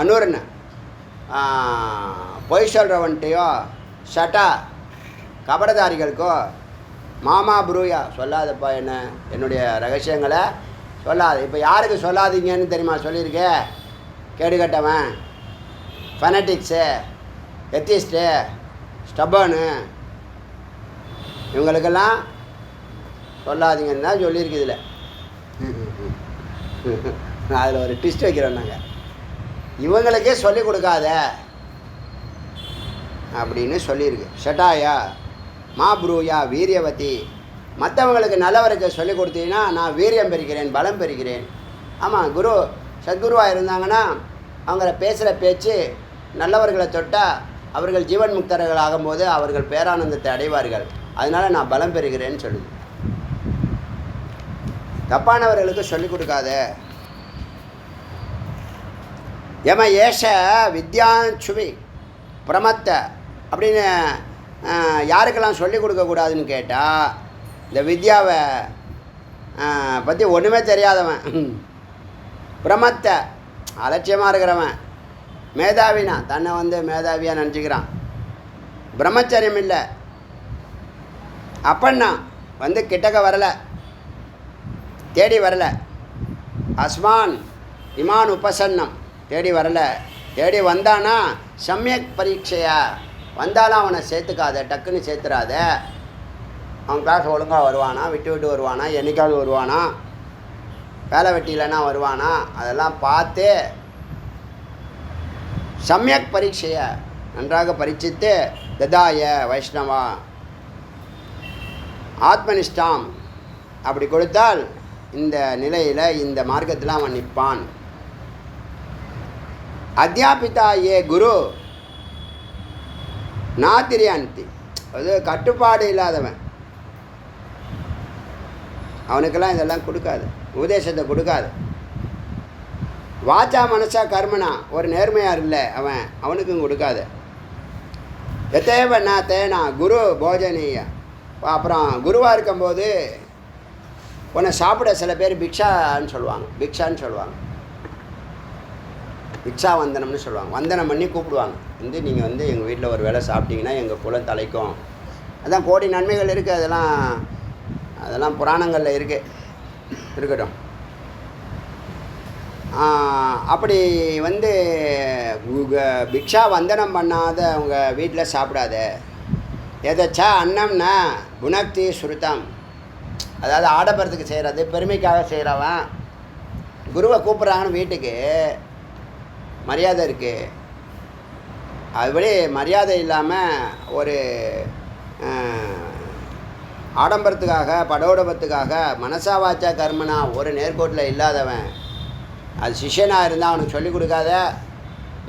அனுர்னு பொய் சொல்கிறவன்ட்டையோ ஷட்டா கபடதாரிகளுக்கோ மாமா புரூயா சொல்லாதப்பா, என்னுடைய ரகசியங்களை சொல்லாது. இப்போ யாருக்கு சொல்லாதீங்கன்னு தெரியுமா சொல்லியிருக்கே? கேடுகட்டவன், ஃபனட்டிக்ஸு, எத்திஸ்ட்டு, ஸ்டபர்னு, இவங்களுக்கெல்லாம் சொல்லாதீங்கன்னு தான் சொல்லியிருக்கு. இதில் அதில் ஒரு ட்விஸ்ட் வைக்கிறோம் நாங்கள், இவங்களுக்கே சொல்லிக் கொடுக்காத அப்படின்னு சொல்லியிருக்கு. ஷட்டாயா மா புரூயா வீரியவதி. மற்றவங்களுக்கு நல்லவருக்கு சொல்லிக் கொடுத்தீங்கன்னா நான் வீரியம் பெறுகிறேன், பலம் பெறுகிறேன். ஆமாம், சத்குருவாக இருந்தாங்கன்னா அவங்கள பேசுகிற பேச்சு நல்லவர்களை தொட்டால் அவர்கள் ஜீவன் முக்தர்கள் ஆகும்போது அவர்கள் பேரானந்தத்தை அடைவார்கள். அதனால் நான் பலம் பெறுகிறேன்னு சொல்லுது. தப்பானவர்களுக்கு சொல்லிக் கொடுக்காத. யம ஏஷ வித்யாச்சுவி பிரமத்த அப்படின்னு யாருக்கெல்லாம் சொல்லிக் கொடுக்கக்கூடாதுன்னு கேட்டால், இந்த வித்யாவை பற்றி ஒன்றுமே தெரியாதவன், பிரமத்த அலட்சியமாக இருக்கிறவன், மேதாவினா தன்னை மேதாவியாக நினச்சிக்கிறான், பிரம்மச்சரியம் இல்லை, அப்பன்னா கிட்டக்க வரலை, தேடி வரலை, அஸ்மான் இமான் உபசன்னம் தேடி வரலை, தேடி வந்தானா சமயக் பரீட்சையா வந்தாலும் அவனை சேர்த்துக்காத, டக்குன்னு சேர்த்துறாத. அவன் கிளாஸ் ஒழுங்காக வருவானா, விட்டு வருவானா, என்னைக்காவது வருவானா, வேலை வெட்டியிலனா வருவானா, அதெல்லாம் பார்த்து சமயக் பரீட்சைய நன்றாக பரீட்சித்து ததாய வைஷ்ணவா ஆத்மனிஷ்டாம் அப்படி கொடுத்தால் இந்த நிலையில் இந்த மார்க்கத்தில் அவன் நிற்பான். அத்தியாபிதா ஏ குரு நாத்திரியாந்தி, அது கட்டுப்பாடு இல்லாதவன், அவனுக்கெல்லாம் இதெல்லாம் கொடுக்காது, உபதேசத்தை கொடுக்காது. வாச்சா மனசா கர்மனா, ஒரு நேர்மையார் இல்லை அவனுக்கும் கொடுக்காது. எத்தேவண்ணா தேனா குரு போஜனீய. அப்புறம் குருவாக இருக்கும்போது உன்னை சாப்பிட சில பேர் பிக்ஷான்னு சொல்லுவாங்க, பிக்ஷா வந்தனம்னு சொல்லுவாங்க. வந்தனம் பண்ணி கூப்பிடுவாங்க, நீங்கள் எங்கள் வீட்டில் ஒரு வேளை சாப்பிட்டீங்கன்னா எங்கள் குலம் தலைக்கும். அதான் கோடி நன்மைகள் இருக்குது, அதெல்லாம் புராணங்களில் இருக்கட்டும். அப்படி பிக்ஷா வந்தனம் பண்ணாத உங்கள் வீட்டில் சாப்பிடாத. எதாச்சா அன்னம்னா குணக்தி சுருத்தம், அதாவது ஆடம்பரத்துக்கு செய்கிறது, பெருமைக்காக செய்கிறவன். குருவை கூப்பிட்றாங்கன்னு வீட்டுக்கு மரியாதை இருக்குது, அதுபடி மரியாதை இல்லாமல் ஒரு ஆடம்பரத்துக்காக படோடபத்துக்காக மனசா வாச்சா கர்மனா ஒரு நேர்கோட்டில் இல்லாதவன், அது சிஷ்யனாக இருந்தால் அவனுக்கு சொல்லிக் கொடுக்காத.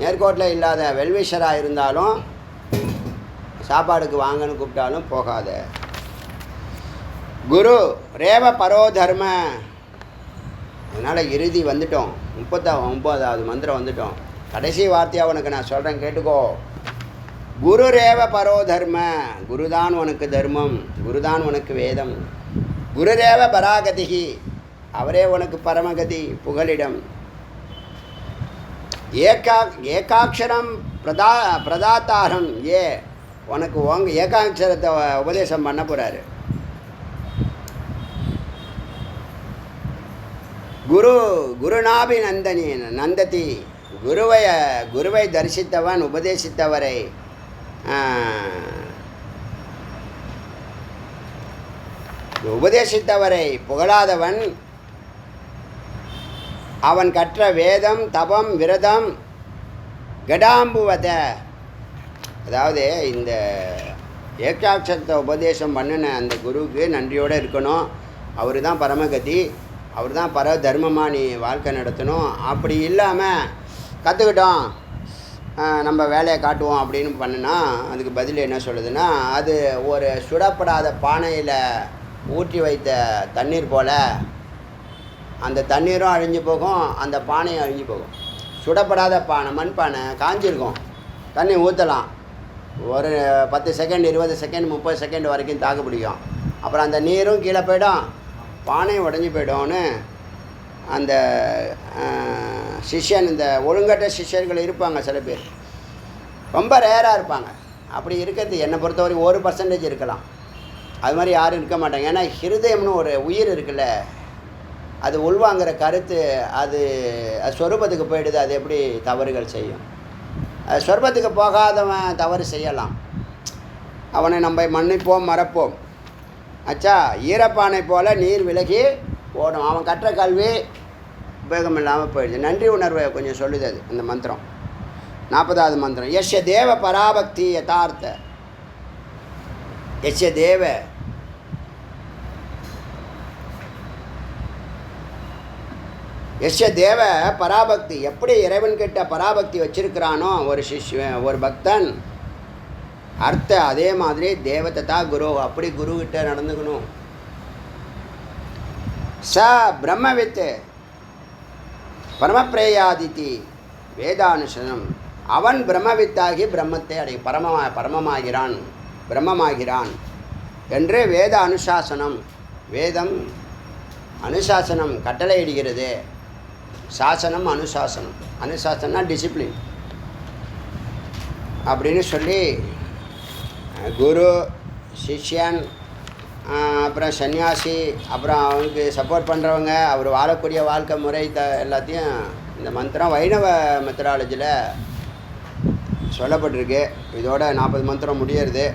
நேர்கோட்டில் இல்லாத வெல்விஷராக இருந்தாலும் சாப்பாடுக்கு வாங்கன்னு கூப்பிட்டாலும் போகாத. குரு ரேவ பரோ தர்ம. அதனால் இறுதி வந்துட்டோம். 39வது மந்திரம் வந்துட்டோம். கடைசி வார்த்தையாக உனக்கு நான் சொல்கிறேன், கேட்டுக்கோ. குரு ரேவ பரோ தர்ம. குருதான் உனக்கு தர்மம், குருதான் உனக்கு வேதம். குருரேவ பராகதிகி. அவரே உனக்கு பரமகதி, புகலிடம். ஏகாட்சரம் பிரதாத்தாரம். உனக்கு ஏகாட்சரத்தை உபதேசம் பண்ண போகிறாரு. குருநாபி நந்ததி. குருவை தரிசித்தவன், உபதேசித்தவரை புகழாதவன். அவன் கற்ற வேதம், தபம், விரதம், கடாம்புவத. அதாவது இந்த ஏகாட்சரத்தை உபதேசம் பண்ணின அந்த குருவுக்கு நன்றியோடு இருக்கணும். அவர் தான் பரமகதி, அவர் தான் பர தர்மமாக நீ வாழ்க்கை நடத்தணும். அப்படி இல்லாமல் கற்றுக்கிட்டோம், நம்ம வேலையை காட்டுவோம் அப்படின்னு பண்ணினா அதுக்கு பதில் என்ன சொல்லுதுன்னா, அது ஒரு சுடப்படாத பானையில் ஊற்றி வைத்த தண்ணீர் போல். அந்த தண்ணீரும் அழிஞ்சு போகும், அந்த பானையும் அழிஞ்சு போகும். சுடப்படாத பானை, மண்பானை காஞ்சிருக்கும், தண்ணி ஊற்றலாம், ஒரு 10 செகண்ட் 20 செகண்ட் 30 செகண்ட் வரைக்கும் தாக்கு பிடிக்கும். அப்புறம் அந்த நீரும் கீழே போயிடும், பானையும் உடஞ்சி போய்டும்னு அந்த சிஷ்யன், இந்த ஒழுங்கற்ற சிஷ்யர்கள் இருப்பாங்க சில பேர், ரொம்ப ரேராக இருப்பாங்க. அப்படி இருக்கிறது என்னை பொறுத்தவரை 1% இருக்கலாம். அது மாதிரி யாரும் இருக்க மாட்டாங்க. ஏன்னா ஹிருதயம்னு ஒரு உயிர் இருக்குல்ல, அது உள்வாங்கிற கருத்து அது சொரூபத்துக்கு போயிடுது. அது எப்படி தவறுகள் செய்யும்? அது சொரூபத்துக்கு போகாதவன் தவறு செய்யலாம், அவனை நம்ம மன்னிப்போம், மறப்போம். ஆச்சா, ஈரப்பானை போல் நீர் விலகி ஓடும். அவன் கற்ற கல்வி உபயோகம் இல்லாமல் போயிடுது. நன்றி உணர்வை கொஞ்சம் சொல்லுது அது அந்த மந்திரம். 40வது மந்திரம். யஸ்ய தேவ பராபக்தி யதார்த்த. யஸ்ய தேவ யஸ்ய தேவ பராபக்தி. எப்படி இறைவன்கிட்ட பராபக்தி வச்சிருக்கிறானோ ஒரு சிஷ்யன், ஒரு பக்தன், அர்த்த அதே மாதிரி தேவதா குரு, அப்படி குருக்கிட்ட நடந்துக்கணும். ச பிரம்மவித்து பரமப்பிரேயாதித்தி வேதானுசனம். அவன் பிரம்மவித்தாகி பிரம்மத்தை அடை பரமமாகிறான், பிரம்மமாகிறான் என்று வேத அனுசாசனம். வேதம் அனுசாசனம் கட்டளையிடுகிறது. சாசனம் அனுசாசனம். அனுசாசனா டிசிப்ளின் அப்படின்னு சொல்லி குரு, சிஷ்யன், அப்புறம் சன்னியாசி, அப்புறம் அவனுக்கு சப்போர்ட் பண்ணுறவங்க, அவர் வாழக்கூடிய வாழ்க்கை முறை எல்லாத்தையும் இந்த மந்திரம் வைணவ மெத்தடாலஜியில் சொல்லப்பட்டிருக்கு. இதோட 40 மந்திரம் முடியறது.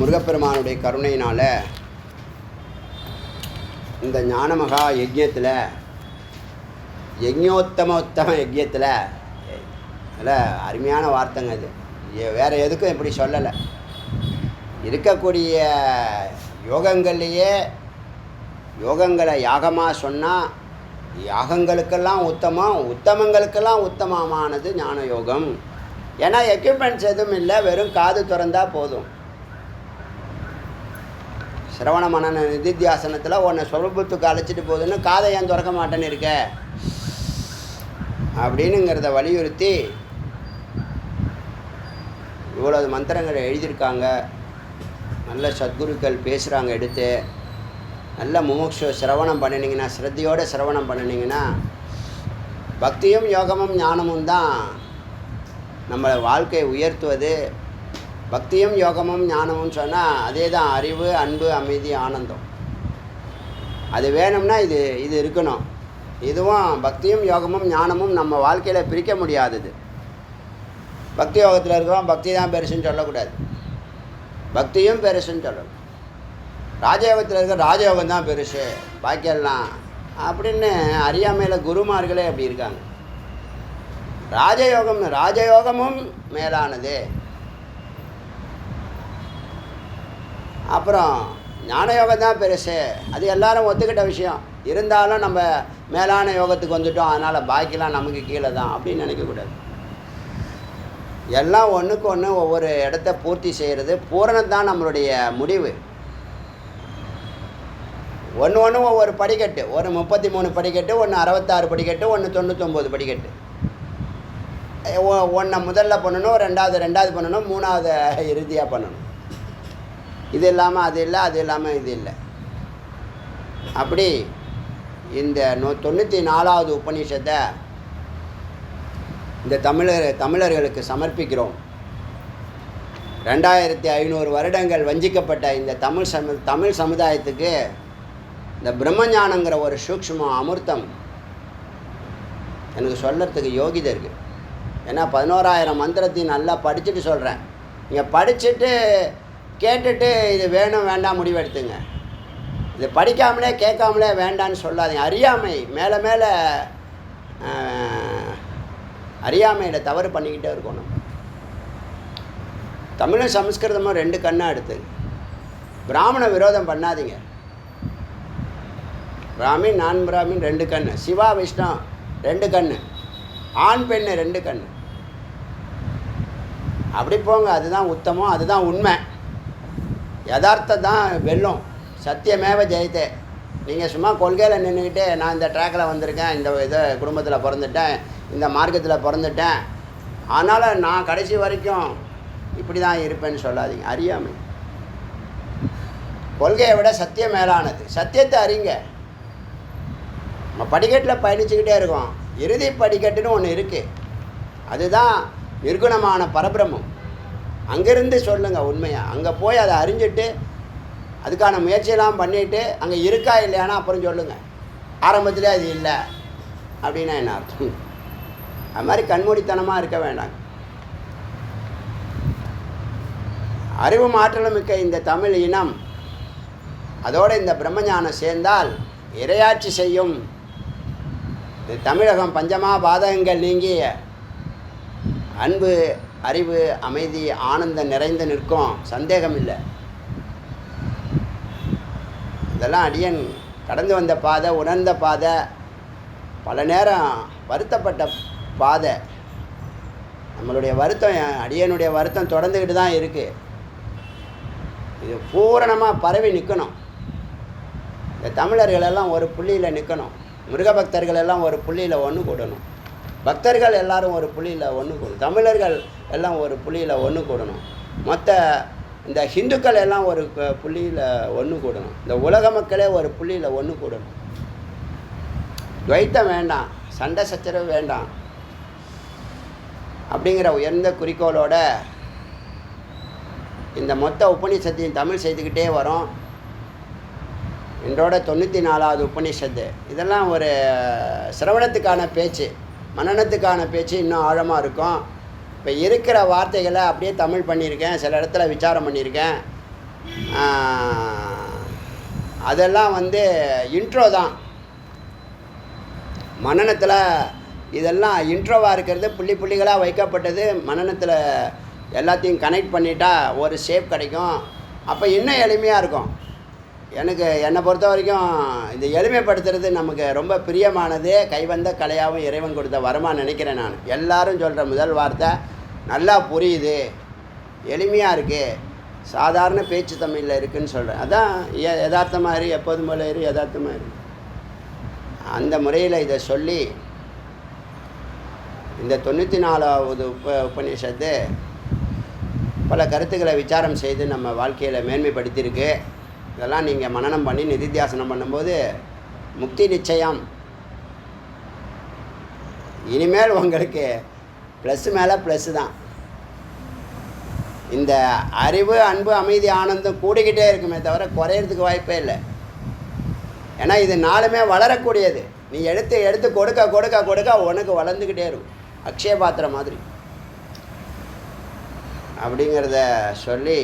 முருகப்பெருமானுடைய கருணையினால் இந்த ஞானமகா யஜ்யத்தில், யஜ்யோத்தம யஜ்யத்தில், அதில் அருமையான வார்த்தைங்க இது. வேறு எதுக்கும் இப்படி சொல்லலை. இருக்கக்கூடிய யோகங்கள்லேயே யோகங்களை யாகமாக சொன்னால் யாகங்களுக்கெல்லாம் உத்தமம், உத்தமங்களுக்கெல்லாம் உத்தமமானது ஞான யோகம். ஏன்னா எக்யூப்மெண்ட்ஸ் எதுவும் இல்லை, வெறும் காது திறந்தால் போதும். சிரவண மனன நிதித்தியாசனத்தில் உன்னை சொரூபத்துக்கு அழைச்சிட்டு போகுதுன்னு காதை ஏன் திறக்க மாட்டேன்னு இருக்க அப்படின்னுங்கிறத வலியுறுத்தி இவ்வளவு மந்திரங்களை எழுதியிருக்காங்க. நல்ல சத்குருக்கள் பேசுகிறாங்க. எடுத்து நல்ல முமுட்சு சிரவணம் பண்ணினீங்கன்னா, ஸ்ரத்தையோடு சிரவணம் பண்ணினீங்கன்னா, பக்தியும் யோகமும் ஞானமும் தான் நம்மளை வாழ்க்கையை உயர்த்துவது. பக்தியும் யோகமும் ஞானமும் சொன்னால் அதே தான் அறிவு, அன்பு, அமைதி, ஆனந்தம். அது வேணும்னா இது இது இருக்கணும். இதுவும் பக்தியும் யோகமும் ஞானமும் நம்ம வாழ்க்கையில் பிரிக்க முடியாதது. பக்தி யோகத்தில் இருக்கிறோம், பக்தி தான் பெருசுன்னு சொல்லக்கூடாது, பக்தியும் பெருசுன்னு சொல்லணும். ராஜயோகத்தில் இருக்கிற ராஜயோகம் தான் பெருசு, பாக்கியெல்லாம் அப்படின்னு அறியாமையில் குருமார்களே அப்படி இருக்காங்க. ராஜயோகமும் மேலானது. அப்புறம் ஞானயோகம் தான் பெருசு, அது எல்லாரும் ஒத்துக்கிட்ட விஷயம். இருந்தாலும் நம்ம மேலான யோகத்துக்கு வந்துட்டோம், அதனால் பாக்கியெல்லாம் நமக்கு கீழே தான் அப்படின்னு நினைக்கக்கூடாது. எல்லாம் ஒன்றுக்கு ஒன்று ஒவ்வொரு இடத்த பூர்த்தி செய்கிறது. பூரணம் தான் நம்மளுடைய முடிவு. ஒன்று ஒவ்வொரு படிக்கட்டு. ஒரு 33 படிக்கட்டு, ஒன்று 66 படிக்கட்டு, ஒன்று 99 படிக்கட்டு. ஒன்றை முதல்ல பண்ணணும், ரெண்டாவது பண்ணணும், மூணாவது இறுதியாக பண்ணணும். இது இல்லாமல் அது இல்லை, அது இல்லாமல் இது இல்லை. அப்படி இந்த 94வது உபநிஷத்தை இந்த தமிழர்களுக்கு சமர்ப்பிக்கிறோம். 2500 வருடங்கள் வஞ்சிக்கப்பட்ட இந்த தமிழ் சமுதாயத்துக்கு இந்த பிரம்மஞானங்கிற ஒரு சூக்ஷ்ம அமிர்தம் எனக்கு சொல்கிறதுக்கு யோகிதை இருக்குது. ஏன்னா 11,000 மந்திரத்தையும் நல்லா படிச்சுட்டு சொல்கிறேன். நீங்கள் படிச்சுட்டு கேட்டுட்டு இது வேணும் வேண்டாம் முடிவெடுத்துங்க. இது படிக்காமலே கேட்காமலே வேண்டான்னு சொல்லாதீங்க. அறியாமை மேலே மேலே அறியாமையில் தவறு பண்ணிக்கிட்டே இருக்கணும். தமிழும் சமஸ்கிருதமும் 2 கண்ணாக எடுத்துங்க. பிராமண விரோதம் பண்ணாதீங்க. பிராமின் நான் பிராமின் 2 கண்ணு, சிவா விஷ்ணு 2 கண்ணு, ஆண் பெண்ணு 2 கண்ணு. அப்படி போங்க. அதுதான் உத்தமம், அதுதான் உண்மை. யதார்த்தம் தான் வெல்லும். சத்தியமேவ ஜெயத்தே. நீங்கள் சும்மா கொள்கையில் நின்றுக்கிட்டு நான் இந்த ட்ராக்கில் வந்திருக்கேன், இந்த இதை குடும்பத்தில் பிறந்துட்டேன், இந்த மார்க்கத்தில் பிறந்துட்டேன், அதனால் நான் கடைசி வரைக்கும் இப்படி தான் இருப்பேன்னு சொல்லாதீங்க. அறியாமை. கொள்கையை விட சத்தியம் மேலானது. சத்தியத்தை அறிங்க. நம்ம படிக்கட்டில் பயணிச்சுக்கிட்டே இருக்கோம். இறுதி படிக்கட்டுன்னு ஒன்று இருக்குது. அதுதான் நிர்குணமான பரபிரம்மம். அங்கேருந்து சொல்லுங்கள் உண்மையாக. அங்கே போய் அதை அறிஞ்சிட்டு அதுக்கான முயற்சியெல்லாம் பண்ணிவிட்டு அங்கே இருக்கா இல்லையானா அப்புறம் சொல்லுங்கள். ஆரம்பத்திலே அது இல்லை அப்படின்னா என்ன அர்த்தம்? அது மாதிரி கண்மூடித்தனமாக இருக்க வேண்டாம். அறிவும் ஆற்றலும் மிக்க இந்த தமிழ் இனம் அதோடு இந்த பிரம்மஞானம் சேர்ந்தால் இரையாட்சி செய்யும். இந்த தமிழகம் பஞ்சமா பாதகங்கள் நீங்கி அன்பு, அறிவு, அமைதி, ஆனந்தம் நிறைந்து நிற்கும். சந்தேகம் இல்லை. இதெல்லாம் அடியன் கடந்து வந்த பாதை, உணர்ந்த பாதை, பல நேரம் வருத்தப்பட்ட பாதை. நம்மளுடைய வருத்தம், அடியனுடைய வருத்தம் தொடர்ந்துக்கிட்டு தான் இருக்குது. இது பூரணமாக பரவி நிற்கணும். இந்த தமிழர்களெல்லாம் ஒரு புள்ளியில் நிற்கணும். முருகபக்தர்கள் எல்லாம் ஒரு புள்ளியில் ஒன்று கூடணும். பக்தர்கள் எல்லாரும் ஒரு புள்ளியில் ஒன்று கூடணும். தமிழர்கள் எல்லாம் ஒரு புள்ளியில் ஒன்று கூடணும். மொத்த இந்த ஹிந்துக்கள் எல்லாம் ஒரு புள்ளியில் ஒன்று கூடணும். இந்த உலக மக்களே ஒரு புள்ளியில் ஒன்று கூடணும். துவைத்தம் வேண்டாம், சண்டை சச்சரவு வேண்டாம். அப்படிங்கிற உயர்ந்த குறிக்கோளோட இந்த மொத்த உபநிஷத்தையும் தமிழ் செய்துக்கிட்டே வரோம். இன்றோட 94வது உபநிஷத்து. இதெல்லாம் ஒரு சிரவணத்துக்கான பேச்சு, மனனத்துக்கான பேச்சு இன்னும் ஆழமாக இருக்கும். இப்போ இருக்கிற வார்த்தைகளை அப்படியே தமிழ் பண்ணியிருக்கேன், சில இடத்துல விசாரம் பண்ணியிருக்கேன். அதெல்லாம் இன்ட்ரோ தான். மனனத்தில் இதெல்லாம் இன்ட்ரோவாக இருக்கிறது, புள்ளி புள்ளிகளாக வைக்கப்பட்டது. மனனத்தில் எல்லாத்தையும் கனெக்ட் பண்ணிட்டா ஒரு ஷேப் கிடைக்கும். அப்போ இன்னும் எளிமையாக இருக்கும். என்னை பொறுத்த வரைக்கும் இந்த எளிமைப்படுத்துறது நமக்கு ரொம்ப பிரியமானது. கைவந்த கலையாகவும் இறைவன் கொடுத்த வரமாக நினைக்கிறேன் நான். எல்லாரும் சொல்கிற முதல் வார்த்தை நல்லா புரியுது, எளிமையாக இருக்குது, சாதாரண பேச்சு தமிழில் இருக்குதுன்னு சொல்கிறேன். அதான் யதார்த்தமாக இரு, எப்போதும் போல இரு, யதார்த்தமாக இரு. அந்த முறையில் இதை சொல்லி இந்த 94வது உபநிஷத்து பல கருத்துக்களை விசாரம் செய்து நம்ம வாழ்க்கையில் மேன்மைப்படுத்தியிருக்கு. இதெல்லாம் நீங்கள் மனனம் பண்ணி நிதித்தியாசனம் பண்ணும்போது முக்தி நிச்சயம். இனிமேல் உங்களுக்கு ப்ளஸ்ஸு மேலே ப்ளஸ்ஸு தான். இந்த அறிவு, அன்பு, அமைதி, ஆனந்தம் கூடிக்கிட்டே இருக்குமே தவிர குறையிறதுக்கு வாய்ப்பே இல்லை. ஏன்னா இது நாளுமே வளரக்கூடியது. நீ எடுத்து கொடுக்க கொடுக்க கொடுக்க உனக்கு வளர்ந்துக்கிட்டே இருக்கும், அக்ஷய பாத்திரம் மாதிரி. அப்படிங்கிறத சொல்லி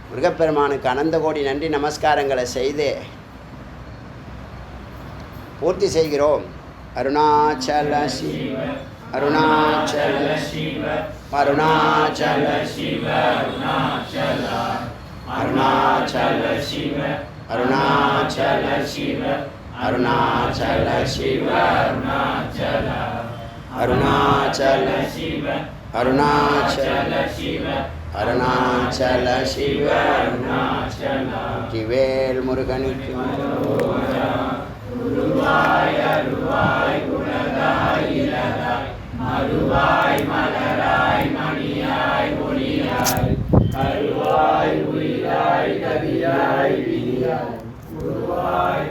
முருகப்பெருமானுக்கு அனந்த கோடி நன்றி நமஸ்காரங்களை செய்து பூர்த்தி செய்கிறோம். அருணாச்சல சிவ அருணாச்சல சிவ அருணாச்சல சிவ அருணாச்சல அருணாச்சல சிவ அருணாச்சல சிவ அருணாச்சல சிவ அருணாச்சல அருணாச்சல சிவ அருணாச்சல சிவ அருணாச்சல சிவ அருணாச்சலா வெற்றிவேல் முருகனுக்கு உருவாய் அருவாய் உலகாய் இலகாய் மறுவாய் மலராய் மணியாய் ஒளியாய் கருவாய் உயிராய் கதியாய் விதியாய் உருவாய்